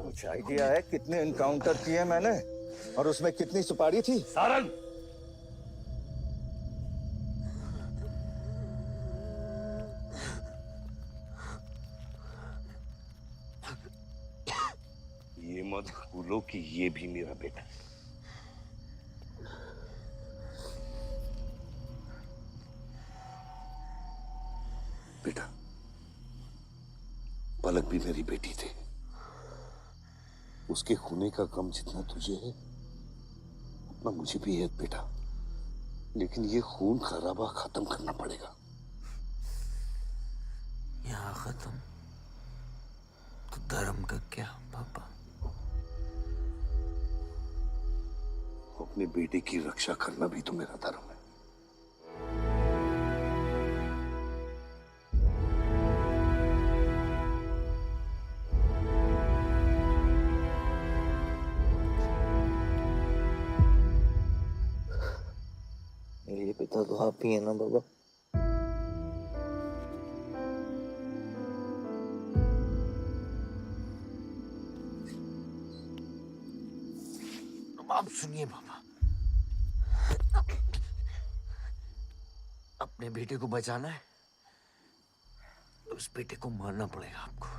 कुछ आइडिया है कितने इनकाउंटर किए मैंने और उसमें कितनी सुपारी थी? सारंग, ये मत भूलो कि ये भी मेरा बेटा है। बेटा, पलक भी मेरी बेटी थी। उसके खोने का गम जितना तुझे है उतना मुझे भी है बेटा, लेकिन ये खून खराबा खत्म करना पड़ेगा। यहाँ खत्म तो धर्म का क्या पापा? अपने बेटे की रक्षा करना भी तो मेरा धर्म है। मेरे पिता तो आप ही है ना बाबा? आप सुनिए बाबा, अपने बेटे को बचाना है तो उस बेटे को मारना पड़ेगा आपको।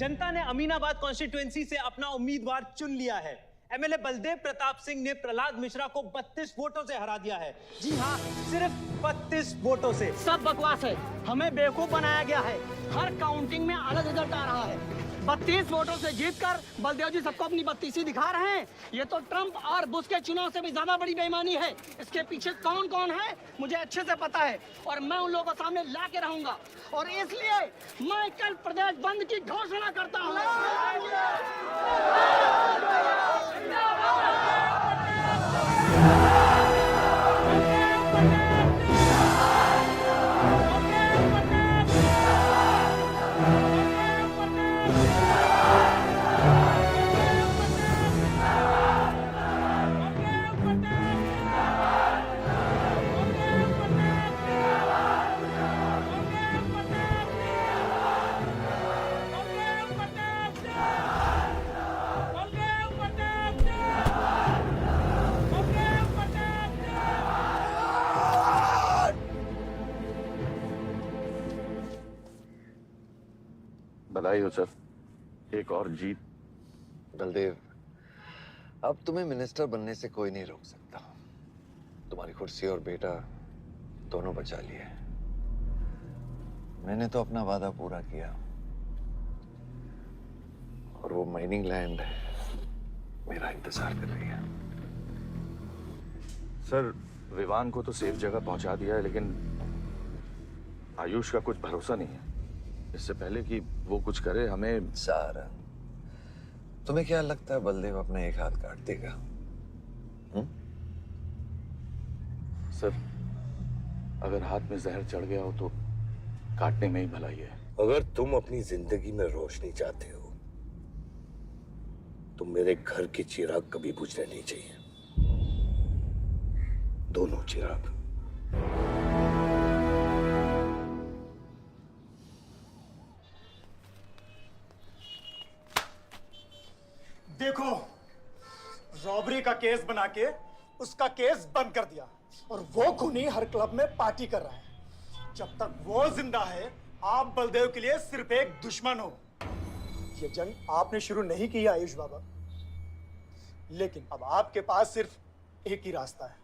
जनता ने अमीनाबाद कॉन्स्टिट्यूएंसी से अपना उम्मीदवार चुन लिया है। एमएलए बलदेव प्रताप सिंह ने प्रहलाद मिश्रा को 32 वोटों से हरा दिया है। जी हाँ, सिर्फ 32 वोटों से। सब बकवास है, हमें बेवकूफ बनाया गया है। हर काउंटिंग में अलग रिजल्ट आ रहा है। 32 वोटों से जीतकर बलदेव जी सबको अपनी बत्तीसी दिखा रहे हैं। ये तो ट्रंप और बुश के चुनाव से भी ज्यादा बड़ी बेईमानी है। इसके पीछे कौन कौन है मुझे अच्छे से पता है और मैं उन लोगों को सामने ला के रहूंगा और इसलिए मैं कल प्रदेश बंद की घोषणा करता हूँ। बधाई हो सर, एक और जीत। बलदेव, अब तुम्हें मिनिस्टर बनने से कोई नहीं रोक सकता। तुम्हारी कुर्सी और बेटा दोनों बचा लिए। मैंने तो अपना वादा पूरा किया और वो माइनिंग लैंड मेरा इंतजार कर रही है। सर, विवान को तो सेफ जगह पहुंचा दिया है, लेकिन आयुष का कुछ भरोसा नहीं है। इससे पहले कि वो कुछ करे हमें। सारा, तुम्हें क्या लगता है बलदेव अपना एक हाथ काट देगा? सर, अगर हाथ में जहर चढ़ गया हो तो काटने में ही भलाई है। अगर तुम अपनी जिंदगी में रोशनी चाहते हो तो मेरे घर के चिराग कभी बुझने नहीं चाहिए, दोनों चिराग। देखो, रॉबरी का केस बना के उसका केस बंद कर दिया और वो खूनी हर क्लब में पार्टी कर रहा है। जब तक वो जिंदा है, आप बलदेव के लिए सिर्फ एक दुश्मन हो। ये जंग आपने शुरू नहीं की आयुष बाबा, लेकिन अब आपके पास सिर्फ एक ही रास्ता है,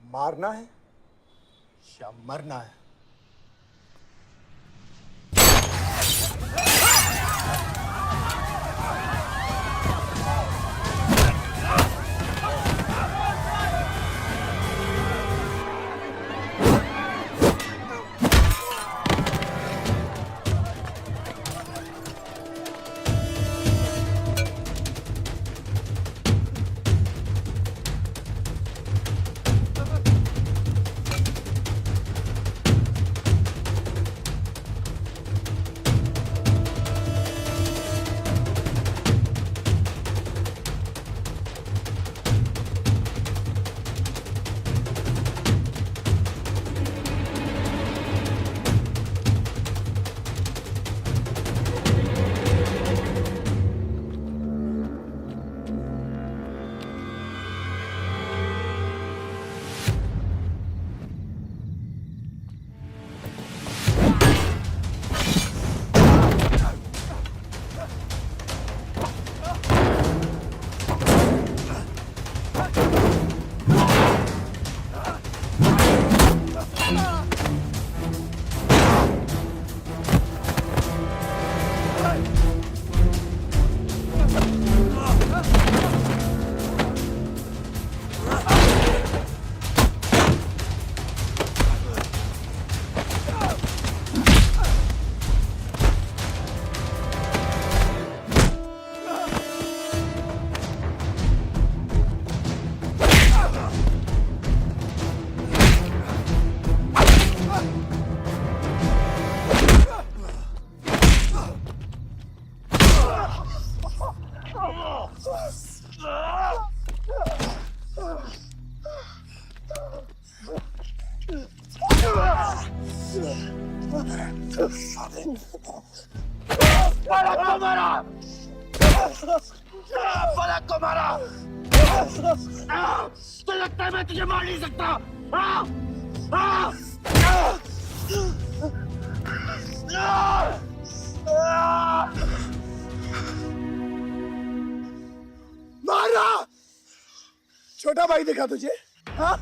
मारना है या मरना है। पलक को मारा। तो लगता है मैं तुझे मार नहीं सकता। मारा। छोटा भाई दिखा तुझे? हाँ?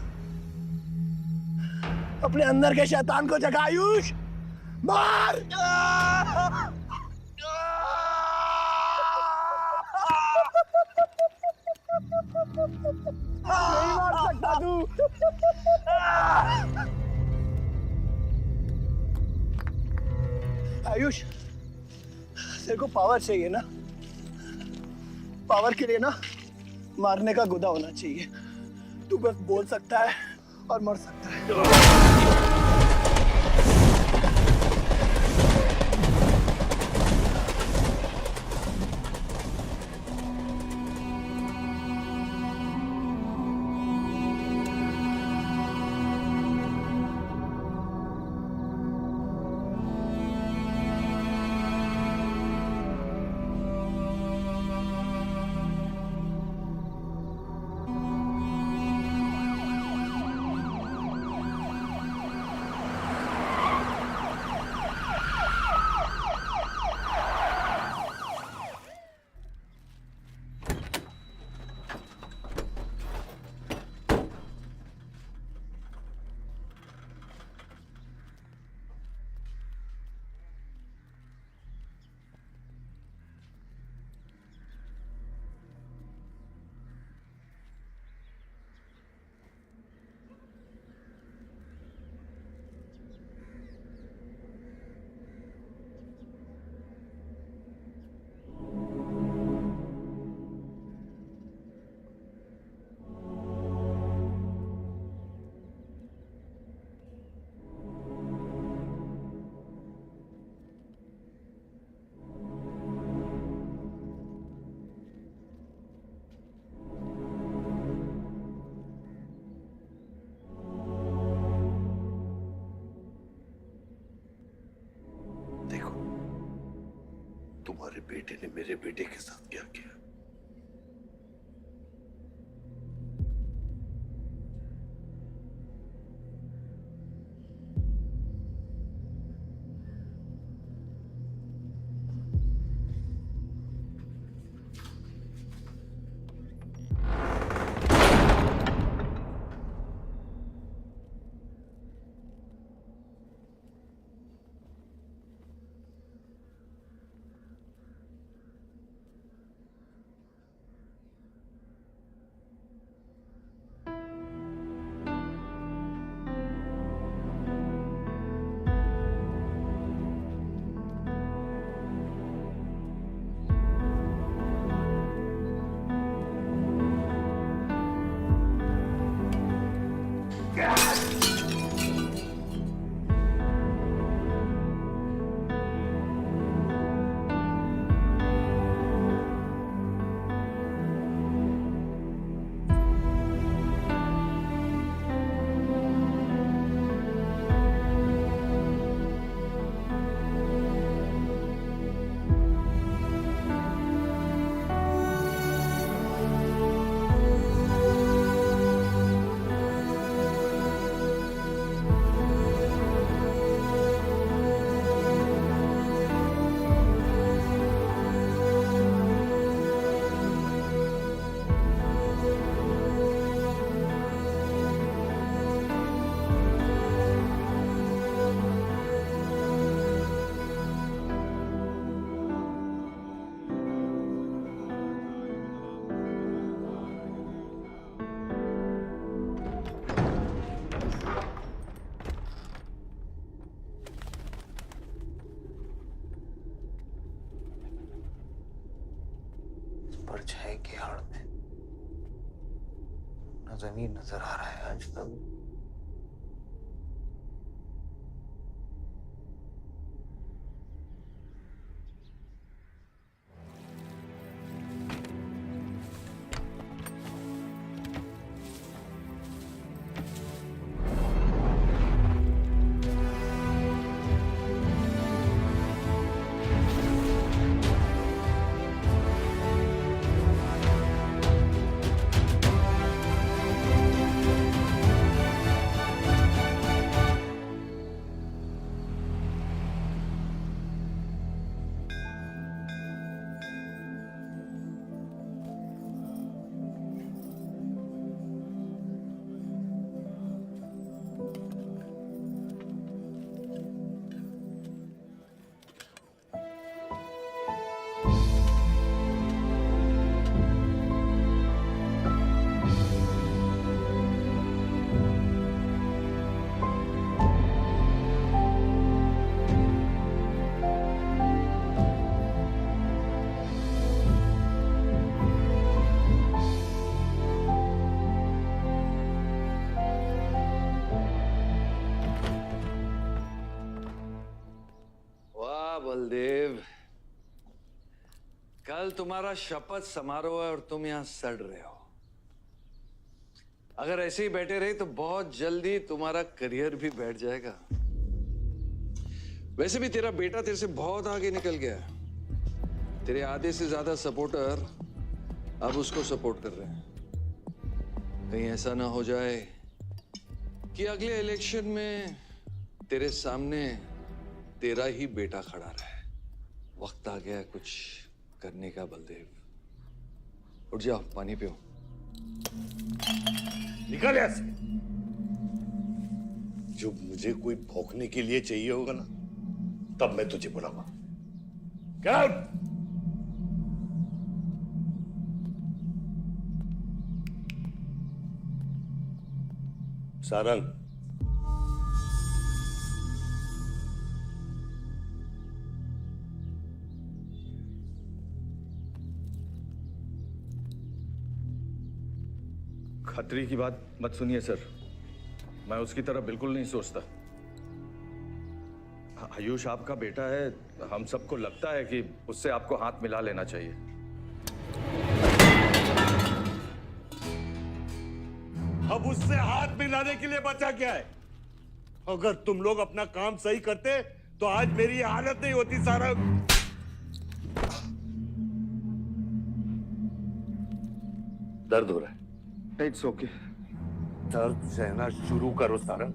अपने अंदर के शैतान को जगा आयुष, मार। नहीं मार सकता तू। आयुष, तेरे को पावर चाहिए ना? पावर के लिए ना मारने का गुदा होना चाहिए। तू बस बोल सकता है और मर सकता है। तुम्हारे बेटे ने मेरे बेटे के साथ क्या किया। परछाई की आड़ में न जमीन नजर आ रहा है आज तक। बलदेव, कल तुम्हारा शपथ समारोह है और तुम यहां सड़ रहे हो। अगर ऐसे ही बैठे रहे तो बहुत जल्दी तुम्हारा करियर भी बैठ जाएगा। वैसे भी तेरा बेटा तेरे से बहुत आगे निकल गया है। तेरे आधे से ज्यादा सपोर्टर अब उसको सपोर्ट कर रहे हैं। कहीं ऐसा ना हो जाए कि अगले इलेक्शन में तेरे सामने तेरा ही बेटा खड़ा रहे। वक्त आ गया कुछ करने का बलदेव। उठ जाओ, पानी पियो। निकल यहाँ से। जब मुझे कोई भौंकने के लिए चाहिए होगा ना, तब मैं तुझे बुलाऊंगा। Get out! सारंग, खतरी की बात मत सुनिए सर, मैं उसकी तरह बिल्कुल नहीं सोचता। आयुष आपका बेटा है, हम सबको लगता है कि उससे आपको हाथ मिला लेना चाहिए। अब उससे हाथ मिलाने के लिए बचा क्या है? अगर तुम लोग अपना काम सही करते तो आज मेरी हालत नहीं होती सारंग। दर्द हो रहा है? It's okay. दर्द सहना शुरू करो सारंग।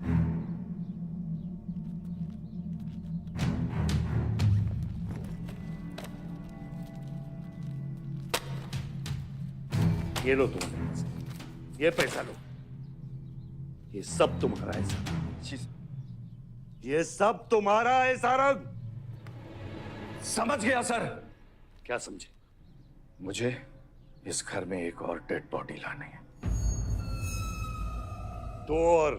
ये लो तुम्हारे पैसे, ये पैसा लो, ये सब तुम्हारा है सारंग, ये सब तुम्हारा है सारंग। समझ गया सर। क्या समझे? मुझे इस घर में एक और डेड बॉडी लानी है। 2 और।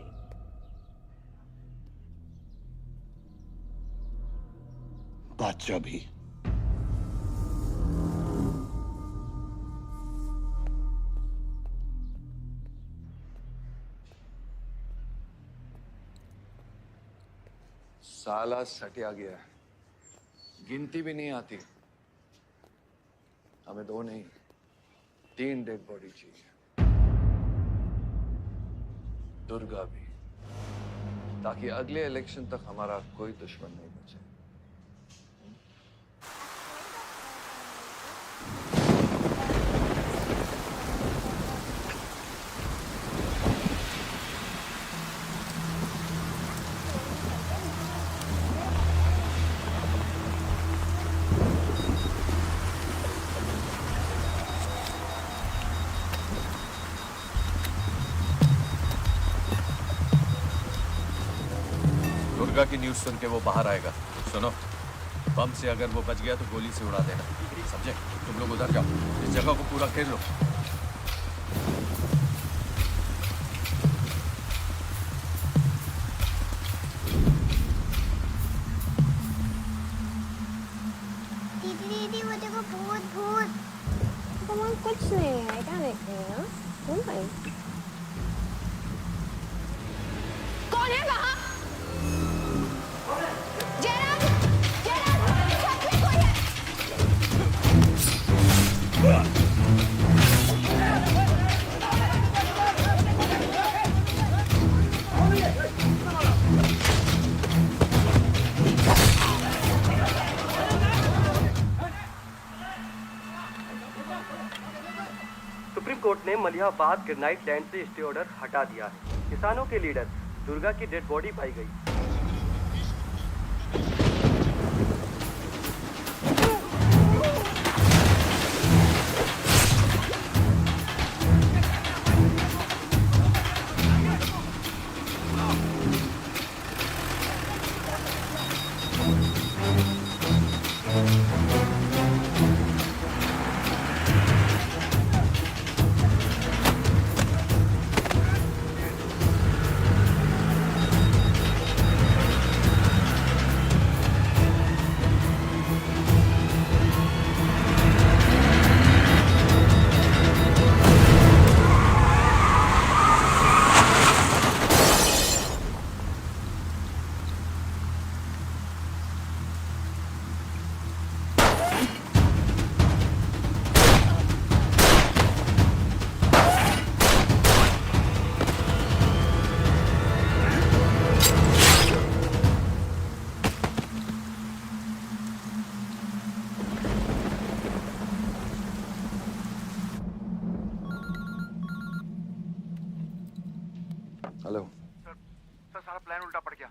बादशाह भी। साला सटिया गया है, गिनती भी नहीं आती। हमें 2 नहीं 3 डेड बॉडी चाहिए, दुर्गा भी, ताकि अगले इलेक्शन तक हमारा कोई दुश्मन नहीं बचे। दुर्गा की न्यूज़ सुन के वो बाहर आएगा। सुनो, बम से अगर वो बच गया तो गोली से उड़ा देना, समझे? तुम लोग उधर जाओ, इस जगह को पूरा घेर लो। दीदी वो देखो भूत। तुम्हारा कुछ नहीं है, क्या देख रही हो? तुम भाई कौन है वहाँ? सुप्रीम कोर्ट ने मलिहाबाद ग्रेनाइट लैंड से स्टे ऑर्डर हटा दिया है। किसानों के लीडर दुर्गा की डेड बॉडी पाई गई। हेलो सर सारा प्लान उल्टा पड़ गया।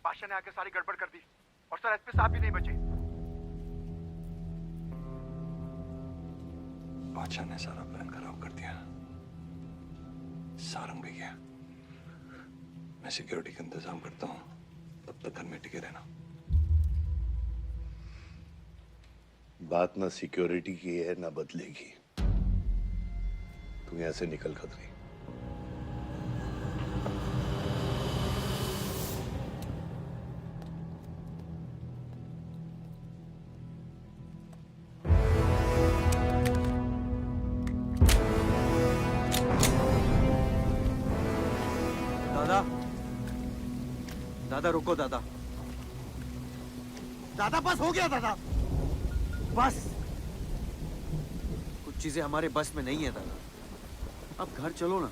बादशाह ने आके सारी गड़बड़ कर दी और सर एसपी साहब भी नहीं बचे। बादशाह ने सारा प्लान खराब कर दिया। सारंग भी गया। मैं सिक्योरिटी का इंतजाम करता हूँ, तब तक घर में टिके रहना। बात ना सिक्योरिटी की है ना बदलेगी। तू यहां से निकल खतरी। दादा रुको दादा। दादा बस हो गया दादा, बस। कुछ चीजें हमारे बस में नहीं है दादा। अब घर चलो ना,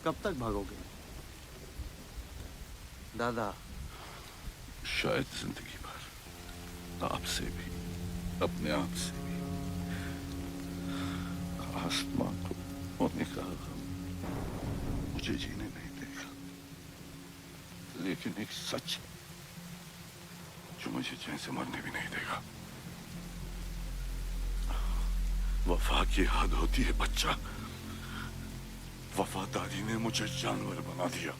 कब तक भागोगे दादा? शायद जिंदगी भर आपसे भी, अपने आप से भी, आसमां को मोनिका मुझे जीने नहीं देगा, लेकिन एक सच जो मुझे चैन से मरने भी नहीं देगा। वफा की हद होती है बच्चा। वफादारी ने मुझे जानवर बना दिया।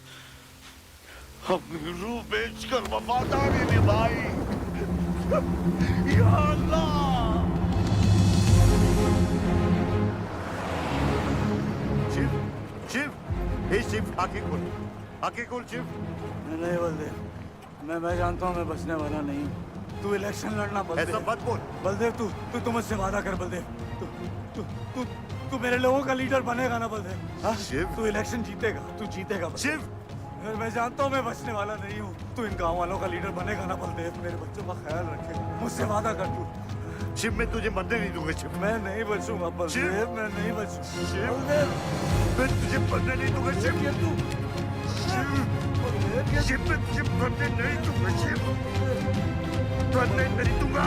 अपनी रूह बेचकर वफादारी निभाई। या अल्लाह। शिव, शिव, शिव, आंखें खोल शिव। नहीं बलदेव, मैं जानता हूँ मैं बचने वाला नहीं हूँ। तू इलेक्शन लड़ना बलदेव। ऐसा मत बोल। बलदेव तू मुझसे वादा कर बलदेव। तू मेरे लोगों का लीडर बनेगा ना बलदेव? शिव, तू इलेक्शन जीतेगा, तू जीतेगा शिव। मैं जानता हूँ मैं बचने वाला नहीं हूँ। तू इन गाँव वालों का लीडर बनेगा ना बलदेव? मेरे बच्चों का ख्याल रखेगा, मुझसे वादा कर तू। शिव, मैं तुझे मरने नहीं दूंगा शिव। मैं नहीं बचूंगा बलदेव, मैं नहीं बचूंगा शिव, मैं तुझे मरने नहीं दूंगा शिव। शिव, मैं तुझे मरने नहीं दूंगा शिव। मरने नहीं दूंगा।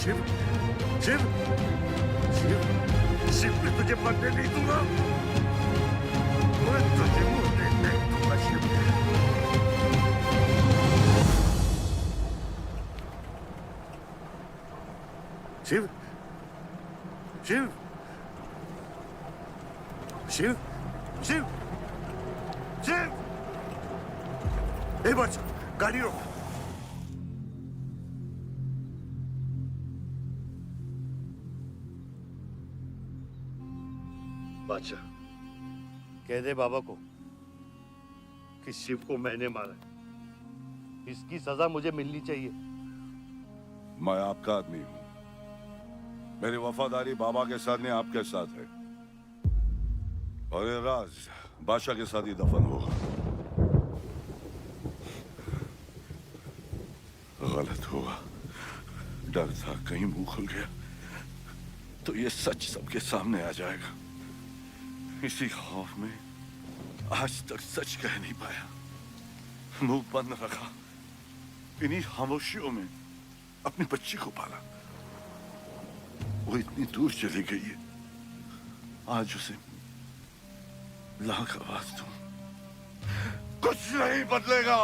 शिव, शिव, शिव, शिव, मैं तुझे मरने नहीं दूंगा। मैं तुझे मरने नहीं दूंगा शिव। शिव, शिव, शिव, शिव, शिव। ए बच, गाड़ी रोक। बादशाह, कह दे बाबा को कि शिव को मैंने मारा। इसकी सजा मुझे मिलनी चाहिए। मैं आपका आदमी हूं। मेरी वफादारी बाबा के साथ नहीं, आपके साथ है। और ये राज बादशाह के साथ ही दफन होगा। गलत हुआ, डर था कहीं मुंह खुल गया तो ये सच सबके सामने आ जाएगा। इसी खौफ में आज तक सच कह नहीं पाया, मुंह बंद रखा। इन्हीं खामोशियों में अपनी बच्ची को पाला। वो इतनी दूर चली गई है, आज उसे लाख आवाज दूं, कुछ नहीं बदलेगा।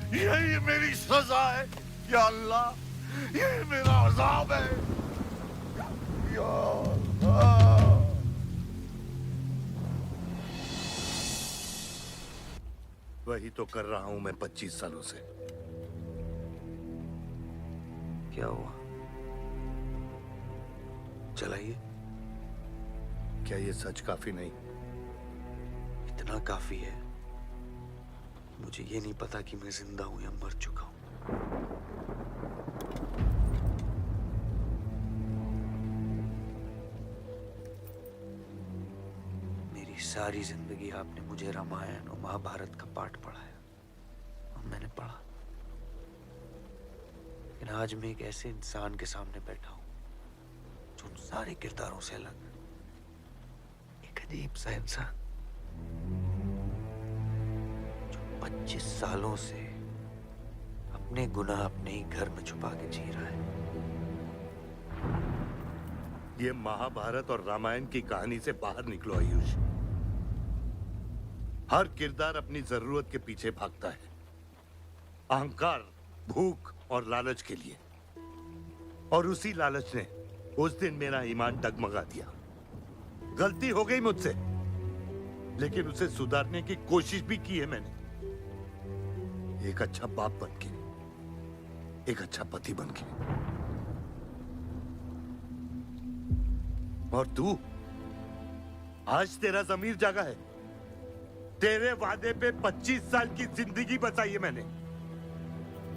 यही मेरी सजा है या अल्लाह, यही मेरा अज़ाब है या अल्लाह। वही तो कर रहा हूं मैं 25 सालों से। क्या हुआ? चलाइए। क्या ये सच काफी नहीं? इतना काफी है। मुझे ये नहीं पता कि मैं जिंदा हूं या मर चुका हूं। मेरी सारी जिंदगी आपने मुझे रामायण और महाभारत का पाठ पढ़ाया और मैंने पढ़ा। लेकिन आज मैं एक ऐसे इंसान के सामने बैठा हूं जो उन सारे किरदारों से अलग, एक अजीब सा इंसान 25 सालों से अपने गुनाह अपने ही घर में छुपा के जी रहा है। ये महाभारत और रामायण की कहानी से बाहर निकलो आयुष। हर किरदार अपनी जरूरत के पीछे भागता है, अहंकार, भूख और लालच के लिए। और उसी लालच ने उस दिन मेरा ईमान डगमगा दिया। गलती हो गई मुझसे, लेकिन उसे सुधारने की कोशिश भी की है मैंने। एक अच्छा बाप बनके, एक अच्छा पति बनके। और तू, आज तेरा ज़मीर जागा है। तेरे वादे पे 25 साल की जिंदगी बचाई है मैंने,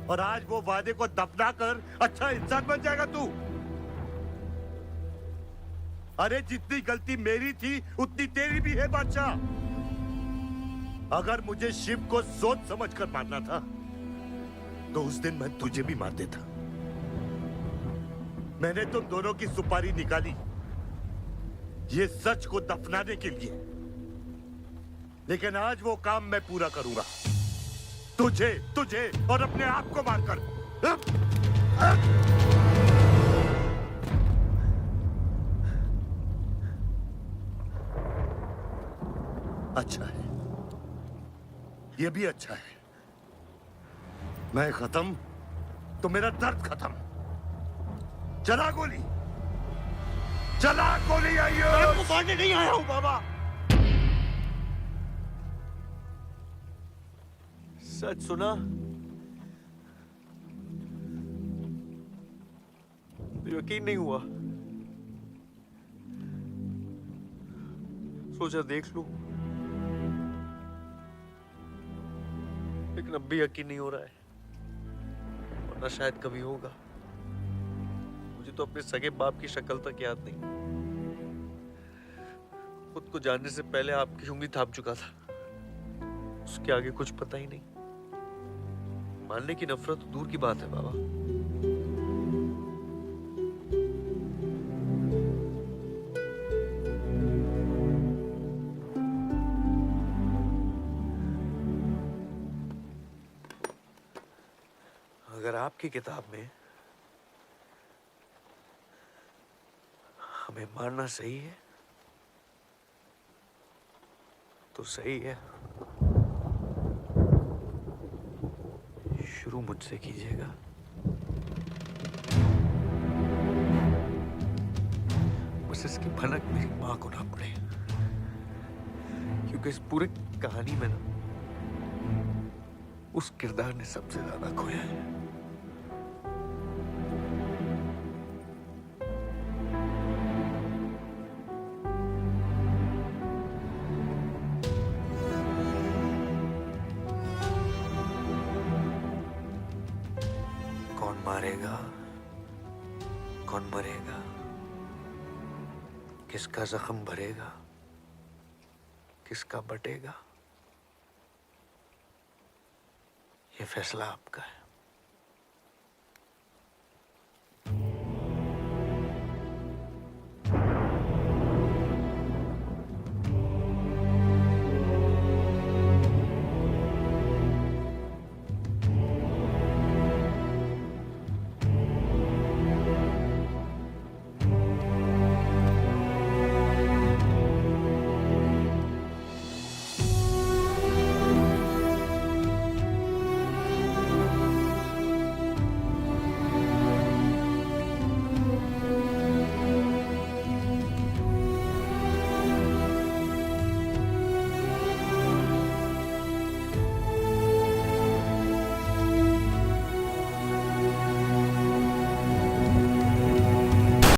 और आज वो वादे को दफना कर अच्छा इंसान बन जाएगा तू। अरे जितनी गलती मेरी थी उतनी तेरी भी है बादशाह। अगर मुझे शिव को सोच समझ कर मारना था तो उस दिन मैं तुझे भी मार देता। मैंने तुम दोनों की सुपारी निकाली ये सच को दफनाने के लिए, लेकिन आज वो काम मैं पूरा करूंगा, तुझे और अपने आप को मारकर। अच्छा है, ये भी अच्छा है। मैं खत्म तो मेरा दर्द खत्म। चला गोली, चला गोली। आइयो, मैं आपको मारने नहीं आया हूं बाबा। सच सुना तो यकीन नहीं हुआ, सोचा देख लूं, लेकिन अब भी यकीन नहीं हो रहा है, वरना शायद कभी होगा। मुझे तो अपने सगे बाप की शक्ल तक याद नहीं। खुद को जानने से पहले आपकी उंगली थाप चुका था, उसके आगे कुछ पता ही नहीं। मानने की नफरत तो दूर की बात है बाबा। अगर आपकी किताब में हमें मारना सही है तो सही है। शुरू मुझसे कीजिएगा। बस इसकी भनक मेरी मां को ना पड़े, क्योंकि इस पूरी कहानी में ना उस किरदार ने सबसे ज्यादा खोया है। कौन मारेगा, कौन मरेगा, किसका जख्म भरेगा, किसका बटेगा, ये फैसला आपका है।